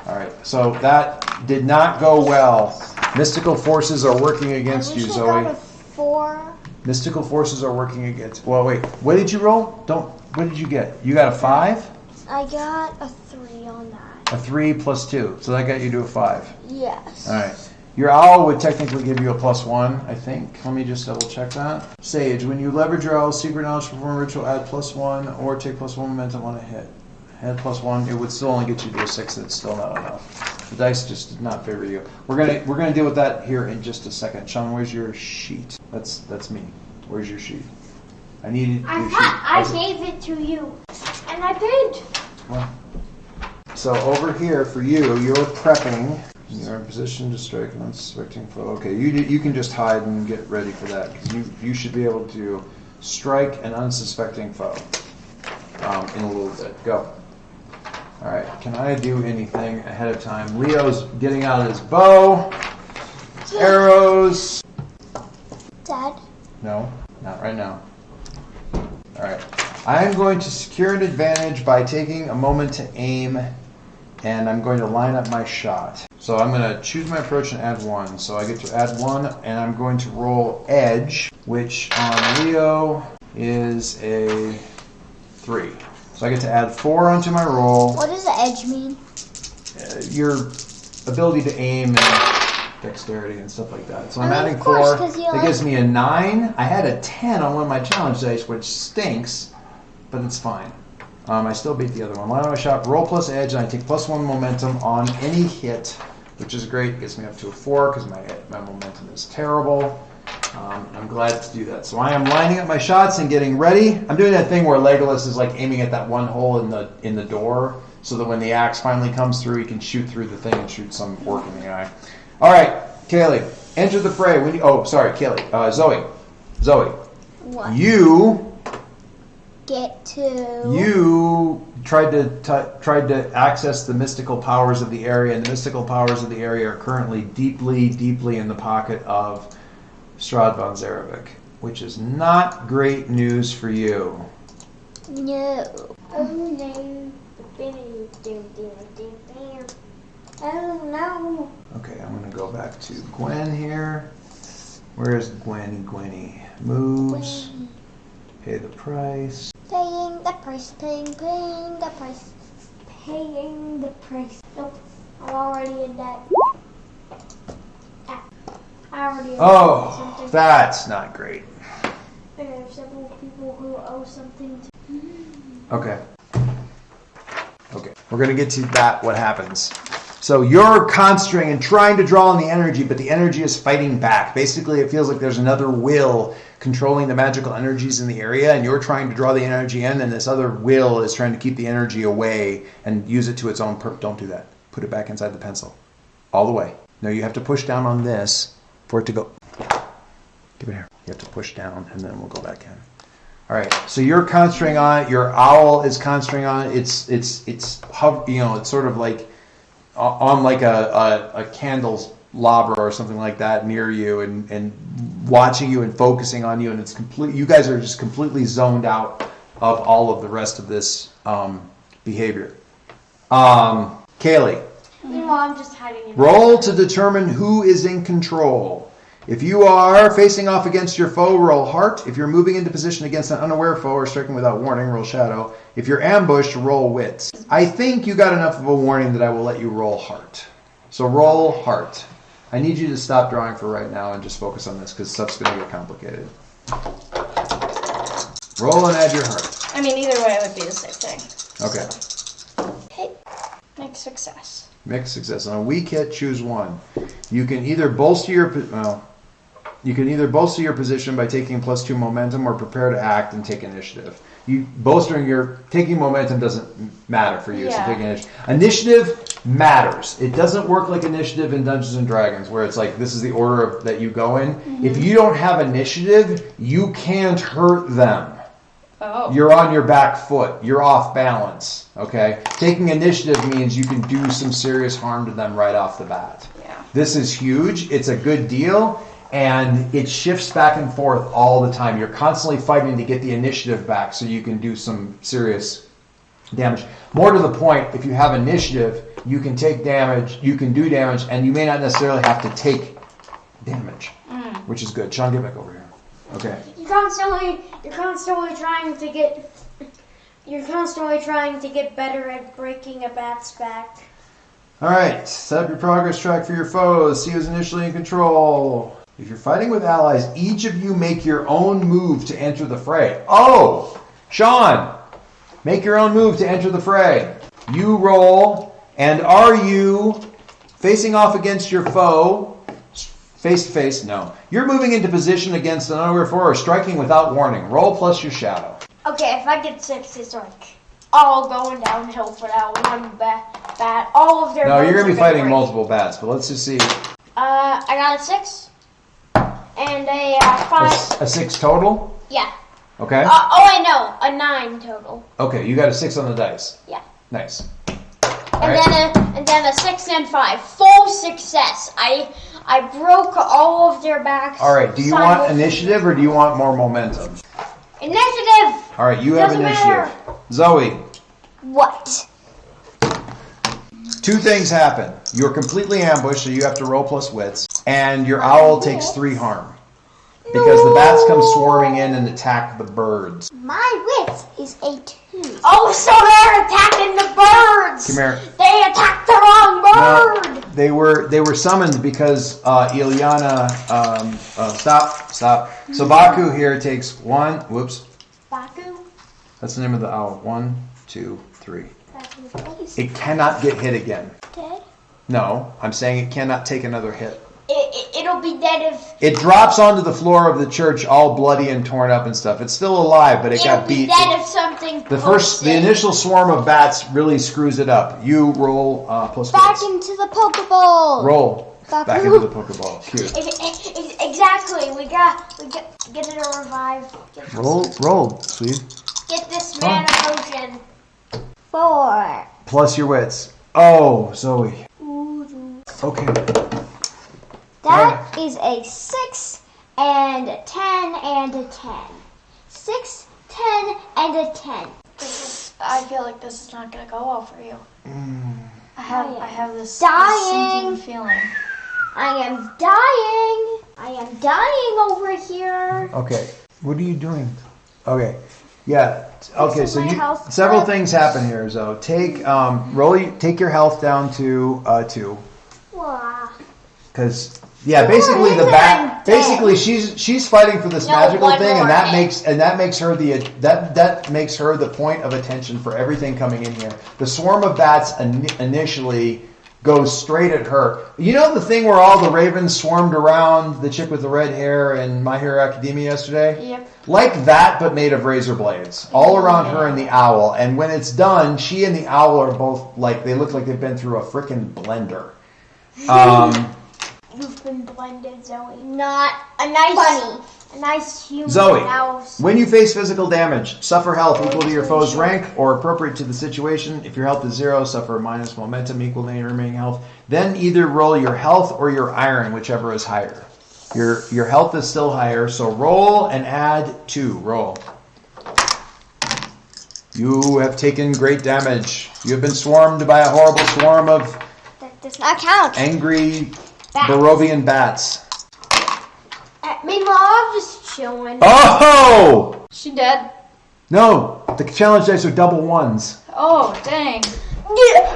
Alright, so that did not go well. Mystical forces are working against you, Zoe. I got a 4. Mystical forces are working against... Well, wait. What did you roll? What did you get? You got a 5? I got a 3 on that. A 3 plus 2. So that got you to a 5. Yes. Alright. Your owl would technically give you a +1, I think. Let me just double check that. Sage, when you leverage your owl's secret knowledge to perform a ritual, add +1 or take +1 momentum on a hit. Add +1, it would still only get you to a 6, and it's still not enough. The dice just did not favor you. We're gonna deal with that here in just a second. Sean, where's your sheet? That's me. Where's your sheet? I needed your sheet. I gave it to you, and I paid. Well, so over here for you, you're prepping. You're in position to strike an unsuspecting foe. Okay, you can just hide and get ready for that, because you should be able to strike an unsuspecting foe in a little bit. Go. All right. Can I do anything ahead of time? Leo's getting out his bow, arrows. Dad? No, not right now. All right. I'm going to secure an advantage by taking a moment to aim, and I'm going to line up my shot. So I'm going to choose my approach and add 1. So I get to add 1, and I'm going to roll edge, which on Leo is a 3. So I get to add 4 onto my roll. What does the edge mean? Your ability to aim and dexterity and stuff like that. So I'm Oh, adding of course, 4. 'cause you That like- gives me a 9. I had a 10 on one of my challenge dice, which stinks, but it's fine. I still beat the other one. Line up my shot, roll plus edge, and I take +1 momentum on any hit, which is great. It gets me up to a 4 because my momentum is terrible. I'm glad to do that. So I am lining up my shots and getting ready. I'm doing that thing where Legolas is like aiming at that one hole in the door so that when the axe finally comes through, he can shoot through the thing and shoot some orc in the eye. All right, Kaylee, enter the fray. Kaylee. Zoe. What? You tried to access the mystical powers of the area, and the mystical powers of the area are currently deeply, deeply in the pocket of Strahd von Zarevic, which is not great news for you. No. Oh no. Oh no. Okay, I'm going to go back to Gwen here. Where's Gwenny? Moves. Pay the price. Paying the price, paying the price. Paying the price. Nope. I'm already in debt. I already owe something. That's not great. There are several people who owe something to. Okay. We're going to get to that, what happens. So you're concentrating and trying to draw on the energy, but the energy is fighting back. Basically, it feels like there's another will controlling the magical energies in the area, and you're trying to draw the energy in, and this other will is trying to keep the energy away and use it to its own purpose. Don't do that. Put it back inside the pencil. All the way. No, you have to push down on this for it to go. Give it here. You have to push down, and then we'll go back in. All right, so you're concentrating on it. Your owl is concentrating on it. It's sort of like on like a candle's lobber or something like that near you, and watching you and focusing on you, and it's complete. You guys are just completely zoned out of all of the rest of this behavior. Kaylee, I'm just hiding in roll to determine who is in control. If you are facing off against your foe, roll heart. If you're moving into position against an unaware foe or striking without warning, roll shadow. If you're ambushed, roll wits. I think you got enough of a warning that I will let you roll heart. So roll heart. I need you to stop drawing for right now and just focus on this because stuff's going to get complicated. Roll and add your heart. I mean, either way, it would be the same thing. Okay. Hey, mixed success. Mixed success. On a weak hit, choose one. You can either bolster your position by taking +2 momentum, or prepare to act and take initiative. Taking momentum doesn't matter for you. Yeah. So taking initiative matters. It doesn't work like initiative in Dungeons and Dragons, where it's like this is the order that you go in. Mm-hmm. If you don't have initiative, you can't hurt them. Oh. You're on your back foot. You're off balance. Okay? Taking initiative means you can do some serious harm to them right off the bat. Yeah. This is huge. It's a good deal. And it shifts back and forth all the time. You're constantly fighting to get the initiative back so you can do some serious damage. More to the point, if you have initiative, you can take damage, you can do damage, and you may not necessarily have to take damage, which is good. Sean, get back over here. Okay. You're constantly trying to get better at breaking a bat's back. All right. Set up your progress track for your foes. See who's initially in control. If you're fighting with allies, each of you make your own move to enter the fray. Oh, Sean, make your own move to enter the fray. You roll, and are you facing off against your foe, face to face? No. You're moving into position against an unaware foe or striking without warning. Roll plus your shadow. Okay, if I get 6, it's like all going downhill for that one bat. All of their. No, you're going to be fighting break. multiple bats, but let's just see. I got a 6 and a 5. A 6 total? Yeah. Okay. I know, a 9 total. Okay, you got a 6 on the dice. Yeah. Nice. And then a 6 and 5. Full success. I broke all of their backs. All right. Do you want initiative or do you want more momentum? Initiative. All right. You have Doesn't initiative. matter. Zoe. What? 2 things happen. You're completely ambushed, so you have to roll plus wits, and your owl takes 3 harm because the bats come swarming in and attack the birds. My wits is a 2. Oh, so they're attacking the birds. Come here. They attacked the wrong bird. No, they were summoned because Ilyana. Stop. So Baku here takes 1. Whoops. Baku. That's the name of the owl. 1, 2, 3. Please. It cannot get hit again. Dead? No, I'm saying it cannot take another hit. It'll be dead if... It drops onto the floor of the church all bloody and torn up and stuff. It's still alive, but it got beat. It'll be dead if something... The initial swarm of bats really screws it up. You roll plus Back wits. into the Pokeball. Roll. Back into the Pokeball. Cute. Exactly. We got get it a revive. Roll, sweet. Get this mana potion. 4. Plus your wits. Oh, Zoe. Okay. That is a 6 and a 10 and a 10. 6, 10, and a 10. I feel like this is not gonna go well for you. I have this Dying. sinking feeling. I am dying over here. Okay. What are you doing? Okay. Yeah. Okay. is So my health several clip. things happen here. So take take your health down to 2. Wow. Because basically the bat. Basically, she's fighting for this magical one thing, more and that makes her the point of attention for everything coming in here. The swarm of bats initially goes straight at her. You know the thing where all the ravens swarmed around the chick with the red hair in My Hero Academia yesterday? Yep. Like that, but made of razor blades, all around her and the owl. And when it's done, she and the owl are both they look like they've been through a frickin' blender. You've been blended, Zoe. Not A nice funny. A nice human Zoe, mouse. when you face physical damage, suffer health equal to your foe's rank or appropriate to the situation. If your health is 0, suffer minus momentum equal to your remaining health. Then either roll your health or your iron, whichever is higher. Your health is still higher, so roll and add 2. Roll. You have taken great damage. You have been swarmed by a horrible swarm of That does not count. angry Barovian bats. Meanwhile, I'm just chilling. Oh! She dead? No, the challenge dice are double 1s. Oh, dang.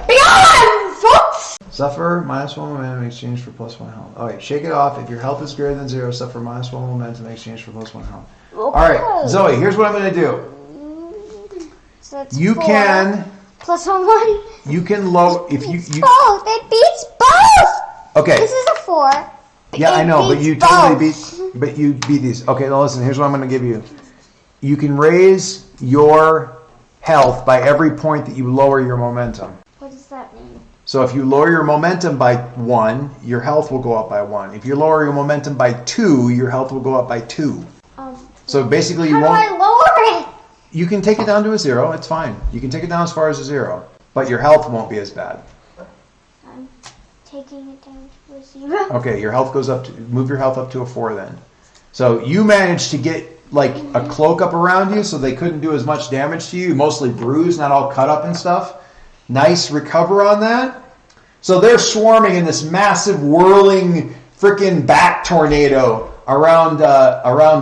Beyond, folks! Suffer minus 1 momentum in exchange for plus 1 health. Alright, shake it off. If your health is greater than 0, suffer minus 1 momentum in exchange for plus 1 health. Alright, Zoe, here's what I'm going to do. So that's You 4 can plus 1. You can low if you Both. It beats both. okay. This is a 4. Yeah, I It know, but beats you both. totally beat these. Okay, now listen, here's what I'm going to give you. You can raise your health by every point that you lower your momentum. What does that mean? So if you lower your momentum by 1, your health will go up by 1. If you lower your momentum by 2, your health will go up by 2. So basically you How do I won't. lower it? You can take it down to a 0. It's fine. You can take it down as far as a 0, but your health won't be as bad. I'm taking it down to a 0. Okay, your health goes up to move your health up to a 4 then. So you managed to get like a cloak up around you so they couldn't do as much damage to you, mostly bruised, not all cut up and stuff. Nice recover on that. So they're swarming in this massive whirling freaking bat tornado around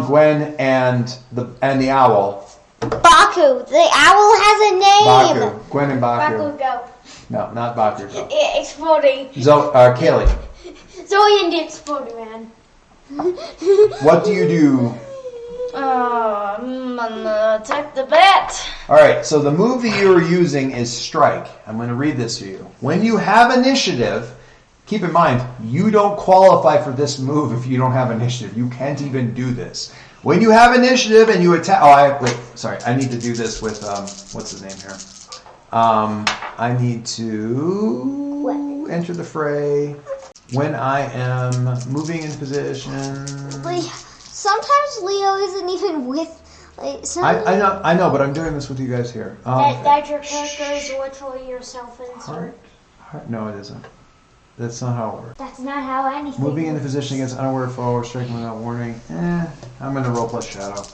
Gwen and the owl. Baku. The owl has a name. Baku. Gwen and Baku. Baku, go. No, not Baku. Go. Exploding. Kaylee, Zoe and the exploding man. what do you do? I'm gonna attack the bat. Alright, so the move that you're using is strike. I'm going to read this to you. When you have initiative, keep in mind, you don't qualify for this move if you don't have initiative. You can't even do this. When you have initiative and you attack... I need to do this with... what's his name here? I need to enter the fray when I am moving in position... Sometimes Leo isn't even with. I know, but I'm doing this with you guys here. That your character is literally yourself insert. Heart? No, it isn't. That's not how it works. That's not how anything. Moving into position against unaware foe or striking without warning. I'm going to roll plus shadow.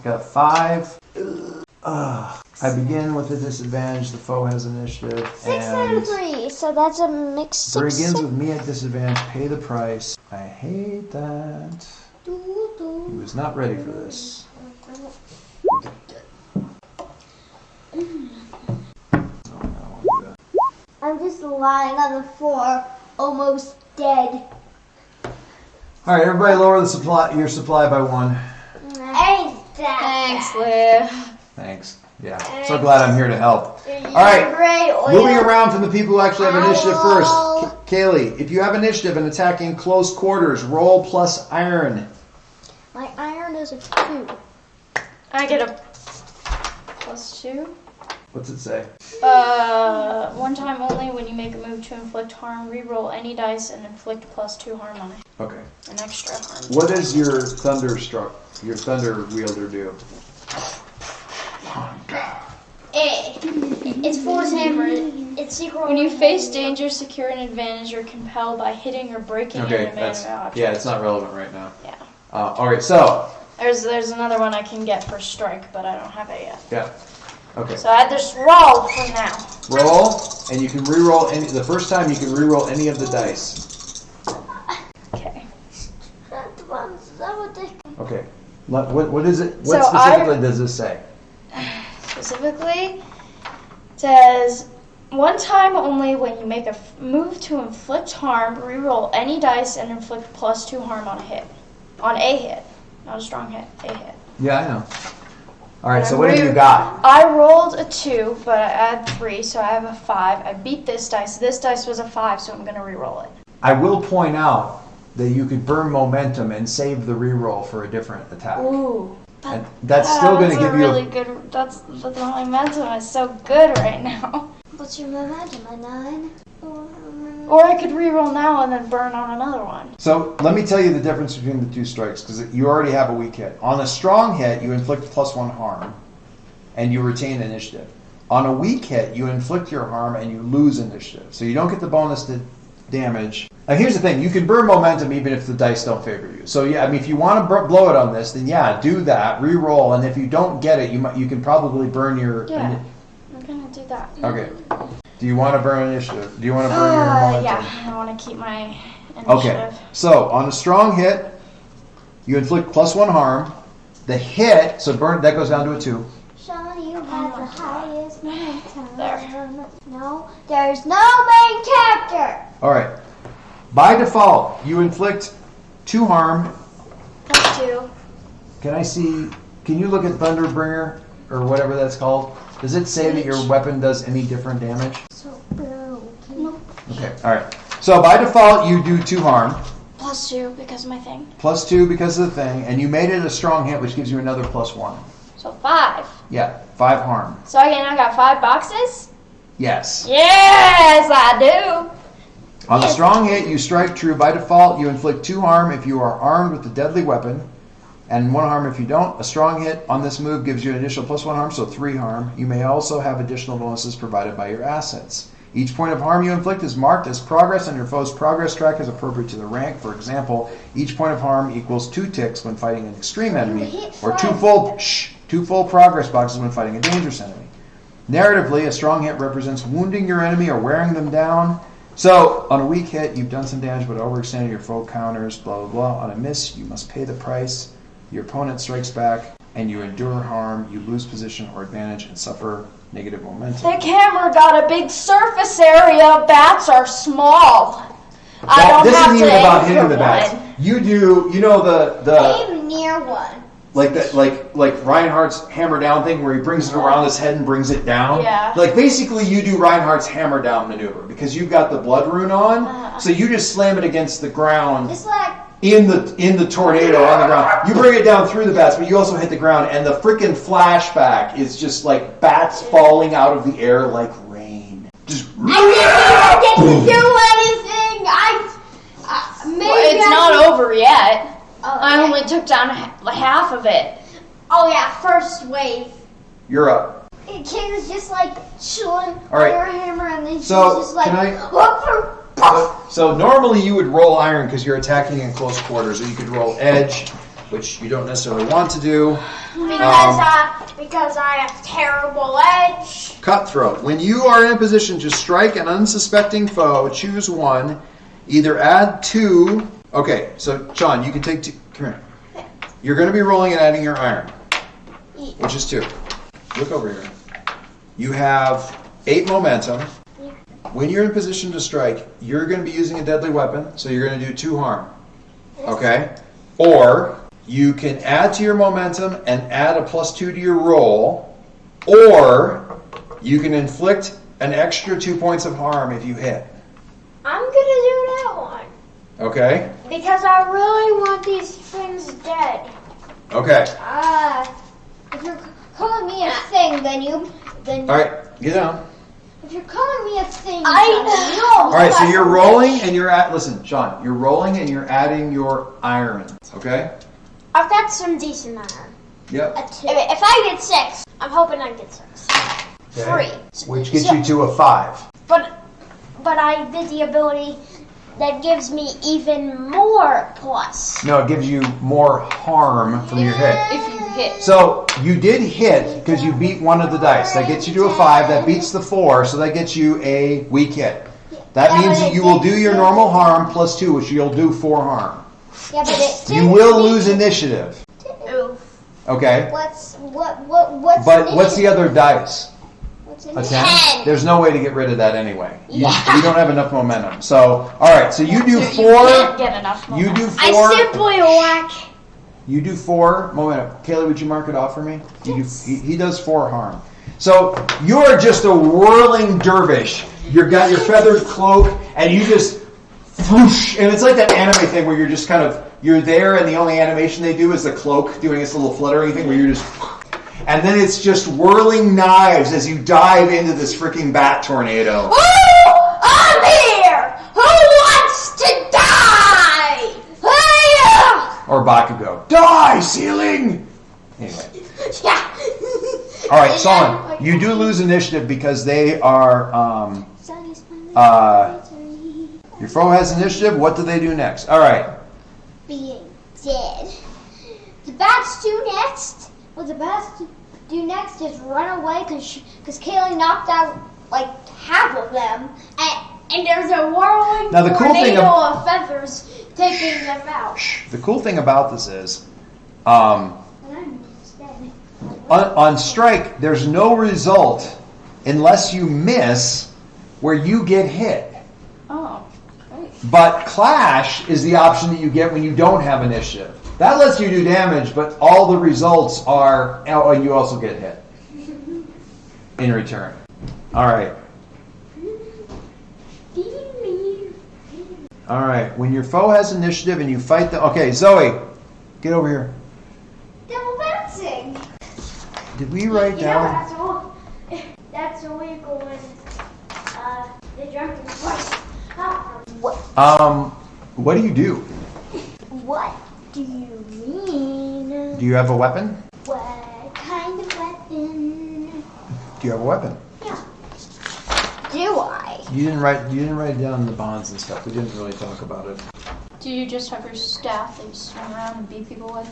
Got 5. I begin with a disadvantage. The foe has initiative. 6 out of 3, so that's a mixed 6. Begins with me at disadvantage. Pay the price. I hate that. He was not ready for this. I'm just lying on the floor, almost dead. All right, everybody, lower your supply by 1. Ain't that Thanks, Leah. Thanks. Yeah. So glad I'm here to help. All right. Moving around from the people who actually have initiative first. Kaylee, if you have initiative and attacking close quarters, roll plus iron. My iron is a 2. I get a +2. What's it say? One time only when you make a move to inflict harm, re-roll any dice and inflict +2 harm on it. Okay. An extra harm. What does your thunder wielder do? It's Force Hammer. It's secret. When you face danger, secure an advantage or compel by hitting or breaking Okay, inanimate objects. yeah, it's not relevant right now. Yeah. Okay, so. There's another one I can get for strike, but I don't have it yet. Yeah. Okay. So I just roll for now. Roll, and you can re-roll any. The first time you can re-roll any of the dice. Okay. Okay. What is it? What So specifically does this say? Specifically, it says one time only when you make a move to inflict harm, re-roll any dice and inflict +2 harm on a hit. On a hit, not a strong hit. A hit. Yeah, I know. All right. So what have you got? I rolled a 2, but I add 3, so I have a 5. I beat this dice. This dice was a 5, so I'm gonna re-roll it. I will point out that you could burn momentum and save the re-roll for a different attack. Ooh. And that's still going to give you really good. That's the momentum is so good right now. What's your momentum? A 9? Or I could re-roll now and then burn on another one. So let me tell you the difference between the two strikes, because you already have a weak hit. On a strong hit, you inflict +1 harm, and you retain initiative. On a weak hit, you inflict your harm and you lose initiative. So you don't get the bonus to damage. Now here's the thing, you can burn momentum even if the dice don't favor you. So yeah, I mean, if you want to blow it on this, then yeah, do that, re-roll, and if you don't get it, you can probably burn your... Yeah, I'm going to do that. Okay. Do you want to burn initiative? Do you want to burn your momentum? Yeah, I want to keep my initiative. Okay, so on a strong hit, you inflict +1 harm. The hit, so burn, that goes down to a 2. Sean, you have the highest momentum. There. No, there's no main character. All right. By default, you inflict 2 harm. +2. Can you look at Thunderbringer, or whatever that's called? Does it say that your weapon does any different damage? So broken. Okay, all right. So by default, you do 2 harm. +2 because of my thing. +2 because of the thing, and you made it a strong hit, which gives you another +1. So 5. Yeah, 5 harm. So again, I got 5 boxes? Yes. Yes, I do. On a strong hit, you strike true. By default, you inflict 2 harm if you are armed with a deadly weapon, and 1 harm if you don't. A strong hit on this move gives you an additional +1 harm, so 3 harm. You may also have additional bonuses provided by your assets. Each point of harm you inflict is marked as progress on your foe's progress track as appropriate to the rank. For example, each point of harm equals 2 ticks when fighting an extreme enemy, or 2 full progress boxes when fighting a dangerous enemy. Narratively, a strong hit represents wounding your enemy or wearing them down. So, on a weak hit, you've done some damage but overextended your foe counters, blah, blah, blah. On a miss, you must pay the price. Your opponent strikes back, and you endure harm. You lose position or advantage and suffer negative momentum. The camera got a big surface area. Bats are small. I don't this have isn't to even about aim hitting for the bats. one. You do, you know the Aim near one. like Reinhardt's hammer down thing where he brings it around his head and brings it down. Yeah. Like basically you do Reinhardt's hammer down maneuver because you've got the blood rune on, so you just slam it against the ground. It's like In the tornado on the ground. You bring it down through the bats, but you also hit the ground, and the freaking flashback is just like bats falling out of the air like rain. Just I didn't get to do anything. Well, it's not over yet. Oh, I yeah. only took down half of it. Oh yeah, first wave. You're up. Kid was just like chilling All right. on her hammer, and then she So, was just like, can I- "Look for." So normally you would roll iron because you're attacking in close quarters, or you could roll edge, which you don't necessarily want to do. Because I have terrible edge. Cutthroat. When you are in a position to strike an unsuspecting foe, choose one. Either add 2. Okay, so Sean, you can take 2. Come here. You're going to be rolling and adding your iron, which is 2. Look over here. You have 8 momentum. When you're in position to strike, you're going to be using a deadly weapon, so you're going to do 2 harm. Okay? Or you can add to your momentum and add a +2 to your roll, or you can inflict an extra 2 points of harm if you hit. I'm gonna do Okay. Because I really want these things dead. Okay. If you're calling me a thing, then All right, get down. If you're calling me a thing, All right, so you're rolling and you're listen, Sean, you're rolling and you're adding your iron, okay? I've got some decent iron. Yep. If I get 6, I'm hoping I get 6. Okay. 3. Which gets you to a 5. But I did the ability that gives me even more plus. No, it gives you more harm from your hit. If you hit. So you did hit because you beat one of the dice. That gets you to a 5. That beats the 4, so that gets you a weak hit. That means that you will do your normal harm plus 2, which you'll do 4 harm. Yeah, but it You will lose initiative. Oof. Okay. What's But what's the other dice? A 10? 10. There's no way to get rid of that anyway. You don't have enough momentum. So, all right. So you do You 4. can't get enough You momentum. do 4. I simply whack. You do 4 momentum. Kaylee, would you mark it off for me? You do. He does 4 harm. So you're just a whirling dervish. You've got your feathered cloak, and you just whoosh, and it's like that anime thing where you're just kind of you're there, and the only animation they do is the cloak doing this little fluttering thing where you're just. And then it's just whirling knives as you dive into this freaking bat tornado. Oh, I'm here! Who wants to die? Hiya! Or Bakugo. Die, ceiling! Anyway. Yeah. All right, Solon, you do lose initiative because they are, your foe has initiative. What do they do next? All right. Being dead. The bats do next. What the bats do next is run away because Kaylee knocked out like half of them, and there's a whirling Now, the cool thing tornado of feathers taking them out. The cool thing about this is, on strike, there's no result unless you miss where you get hit. Oh, great. But clash is the option that you get when you don't have initiative. That lets you do damage, but all the results are, and you also get hit in return. All right. All right. When your foe has initiative and you fight the, okay, Zoe, get over here. Double bouncing. Did we write down? That's only going. The drunken voice. What do you do? What do you mean? Do you have a weapon? What kind of weapon? Do you have a weapon? Yeah. Do I? You didn't write down the bonds and stuff. We didn't really talk about it. Do you just have your staff that you swing around and beat people with?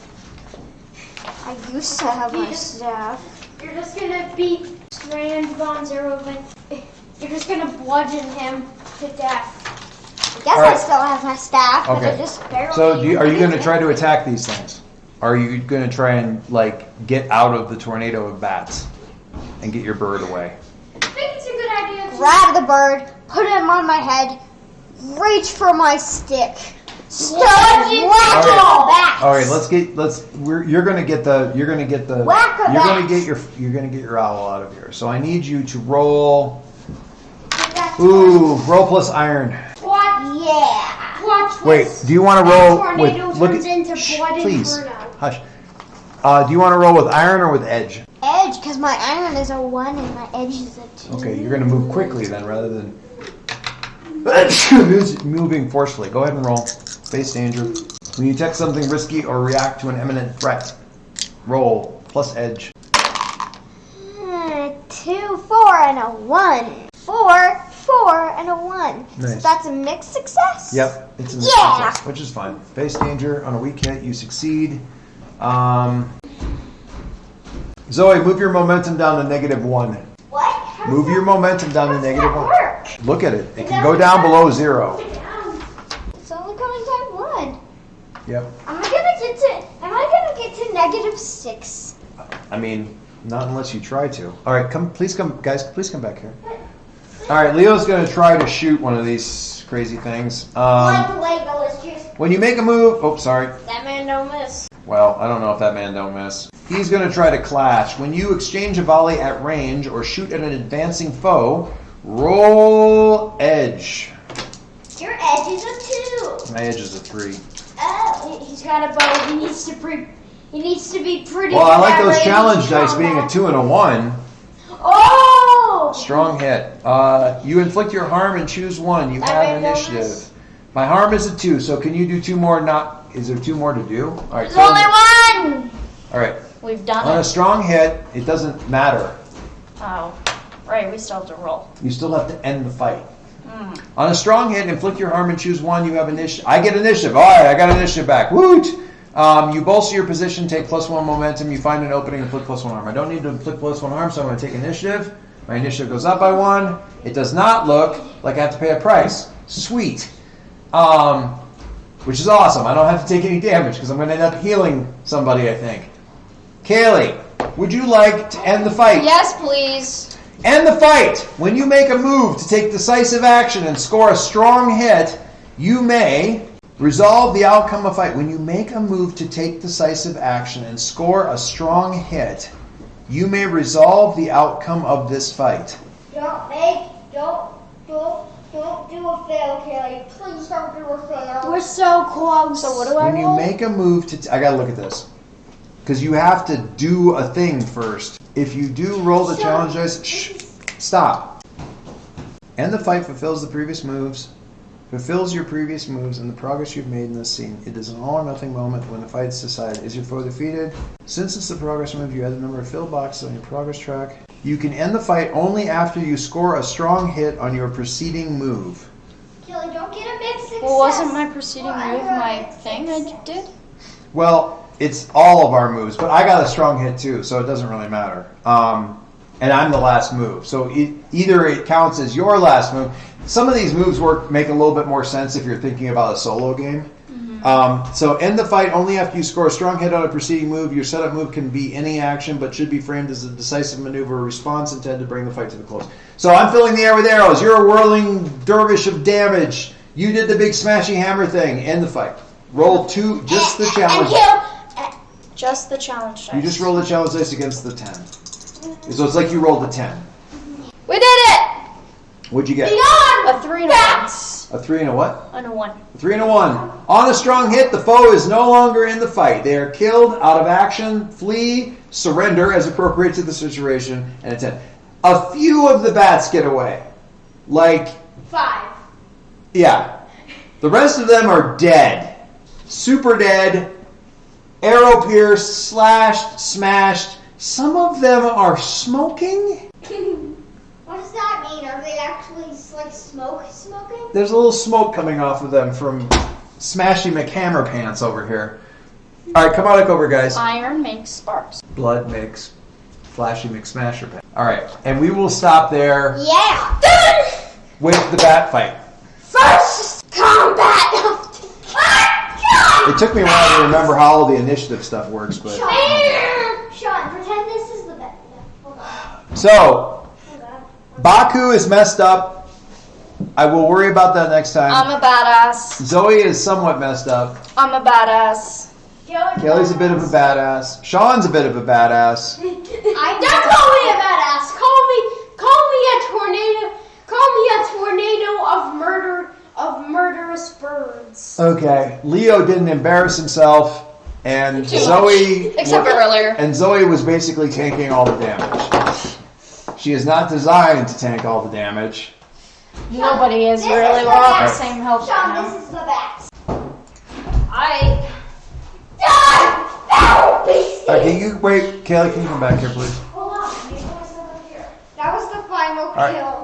I used to have my staff. You're just gonna beat Strand Von Zero with. You're just gonna bludgeon him to death. I guess Right. I still have my staff, but Okay. I just barely. So are you going to use try it. to attack these things? Or are you going to try and get out of the tornado of bats and get your bird away? I think it's a good idea to grab the bird, put him on my head, reach for my stick, start whacking bats. All right, you're going to get the Whack a you're going bat. to get your owl out of here. So I need you to roll roll plus iron. What? Yeah. Watch Wait, this. do you want to roll Tornado with look turns at into blood please. inferno. Hush. Do you want to roll with iron or with edge? Edge, because my iron is a 1 and my edge is a 2. Okay, you're going to move quickly then rather than moving forcefully. Go ahead and roll. Face danger. When you detect something risky or react to an imminent threat, roll plus edge. 2, 4, and a 1. 4, 4, and a 1. Nice. So that's a mixed success? Yep, it's a Yeah. success, which is fine. Face danger on a weak hit, you succeed. Zoe, move your momentum down to -1. What? How Move does your momentum down to that -1. work? Look at it. It can go down below 0. It's only going down 1. Yep. Am I gonna get to -6? I mean, not unless you try to. All right, please come back here. All right, Leo's going to try to shoot one of these crazy things. Like Lego is just When you make a move, oh, sorry. that man don't miss. Well, I don't know if that man don't miss. He's going to try to clash. When you exchange a volley at range or shoot at an advancing foe, roll edge. Your edge is a 2. My edge is a 3. Oh, he's got a bow. He needs to be pretty. Well, I like those ready challenge to dice come being a back. 2 and a 1. Oh! Strong hit. You inflict your harm and choose 1. You have initiative. My harm is a 2, so can you do 2 more? Is there 2 more to do? All right. There's only one! All right. We've done On a it. strong hit, it doesn't matter. Oh, right. We still have to roll. You still have to end the fight. On a strong hit, inflict your harm and choose 1. You have initiative. I get initiative. All right, I got initiative back. Woot! You bolster your position, take +1 momentum. You find an opening, inflict +1 harm. I don't need to inflict +1 harm, so I'm going to take initiative. My initiative goes up by 1. It does not look like I have to pay a price. Sweet. Which is awesome. I don't have to take any damage because I'm going to end up healing somebody, I think. Kaylee, would you like to end the fight? Yes, please. End the fight! When you make a move to take decisive action and score a strong hit, you may resolve the outcome of fight. When you make a move to take decisive action and score a strong hit, you may resolve the outcome of this fight. Don't do a fail, Kelly. Please don't do a fail. We're so close. So what do I When you roll? make a move to... I gotta look at this. Because you have to do a thing first. If you do roll the challenge dice... Shh. Stop. End the fight fulfills your previous moves, and the progress you've made in this scene. It is an all or nothing moment when the fight is decided. Is your foe defeated? Since it's the progress move, you add the number of filled boxes on your progress track. You can end the fight only after you score a strong hit on your preceding move. Kelly, don't get a big success. Well, wasn't my preceding move my thing I did? Well, it's all of our moves, but I got a strong hit too, so it doesn't really matter. And I'm the last move, so either it counts as your last move. Some of these moves make a little bit more sense if you're thinking about a solo game. So end the fight only after you score a strong hit on a preceding move. Your setup move can be any action, but should be framed as a decisive maneuver or response intended to bring the fight to the close. So I'm filling the air with arrows. You're a whirling dervish of damage. You did the big smashing hammer thing. End the fight. Roll 2, just the challenge. Just the challenge dice. You just roll the challenge dice against the 10. So it's like you rolled a 10. We did it! What'd you get? A 3 and a 1. A 3 and a what? And a 1. A 3 and a 1. On a strong hit, the foe is no longer in the fight. They are killed, out of action, flee, surrender as appropriate to the situation, and a 10. A few of the bats get away. Like, 5. yeah. The rest of them are dead. Super dead. Arrow pierced, slashed, smashed. Some of them are smoking. What does that mean? Are they actually like smoking? There's a little smoke coming off of them from Smashy McHammer Pants over here. All right, come on over, guys. Iron makes sparks. Blood makes Flashy McSmasher Pants. All right, and we will stop there Yeah. with the bat fight. First combat. It took me a while to remember how all the initiative stuff works, but... Sean, pretend this is the bed. Hold on. So, Baku is messed up. I will worry about that next time. I'm a badass. Zoe is somewhat messed up. I'm a badass. Kelly's a bit of a badass. Sean's a bit of a badass. Don't call me a badass. Call me a tornado. Call me a tornado of murderous birds. Okay, Leo didn't embarrass himself, and Too Zoe... Except for earlier. And Zoe was basically tanking all the damage. She is not designed to tank all the damage. Nobody is This really. is We're all the bats. same health right Sean, now. this is the bats. I. Can you wait, Kaylee? Can you come back here, please? Hold on. Let me put myself up here. That was the final right. kill.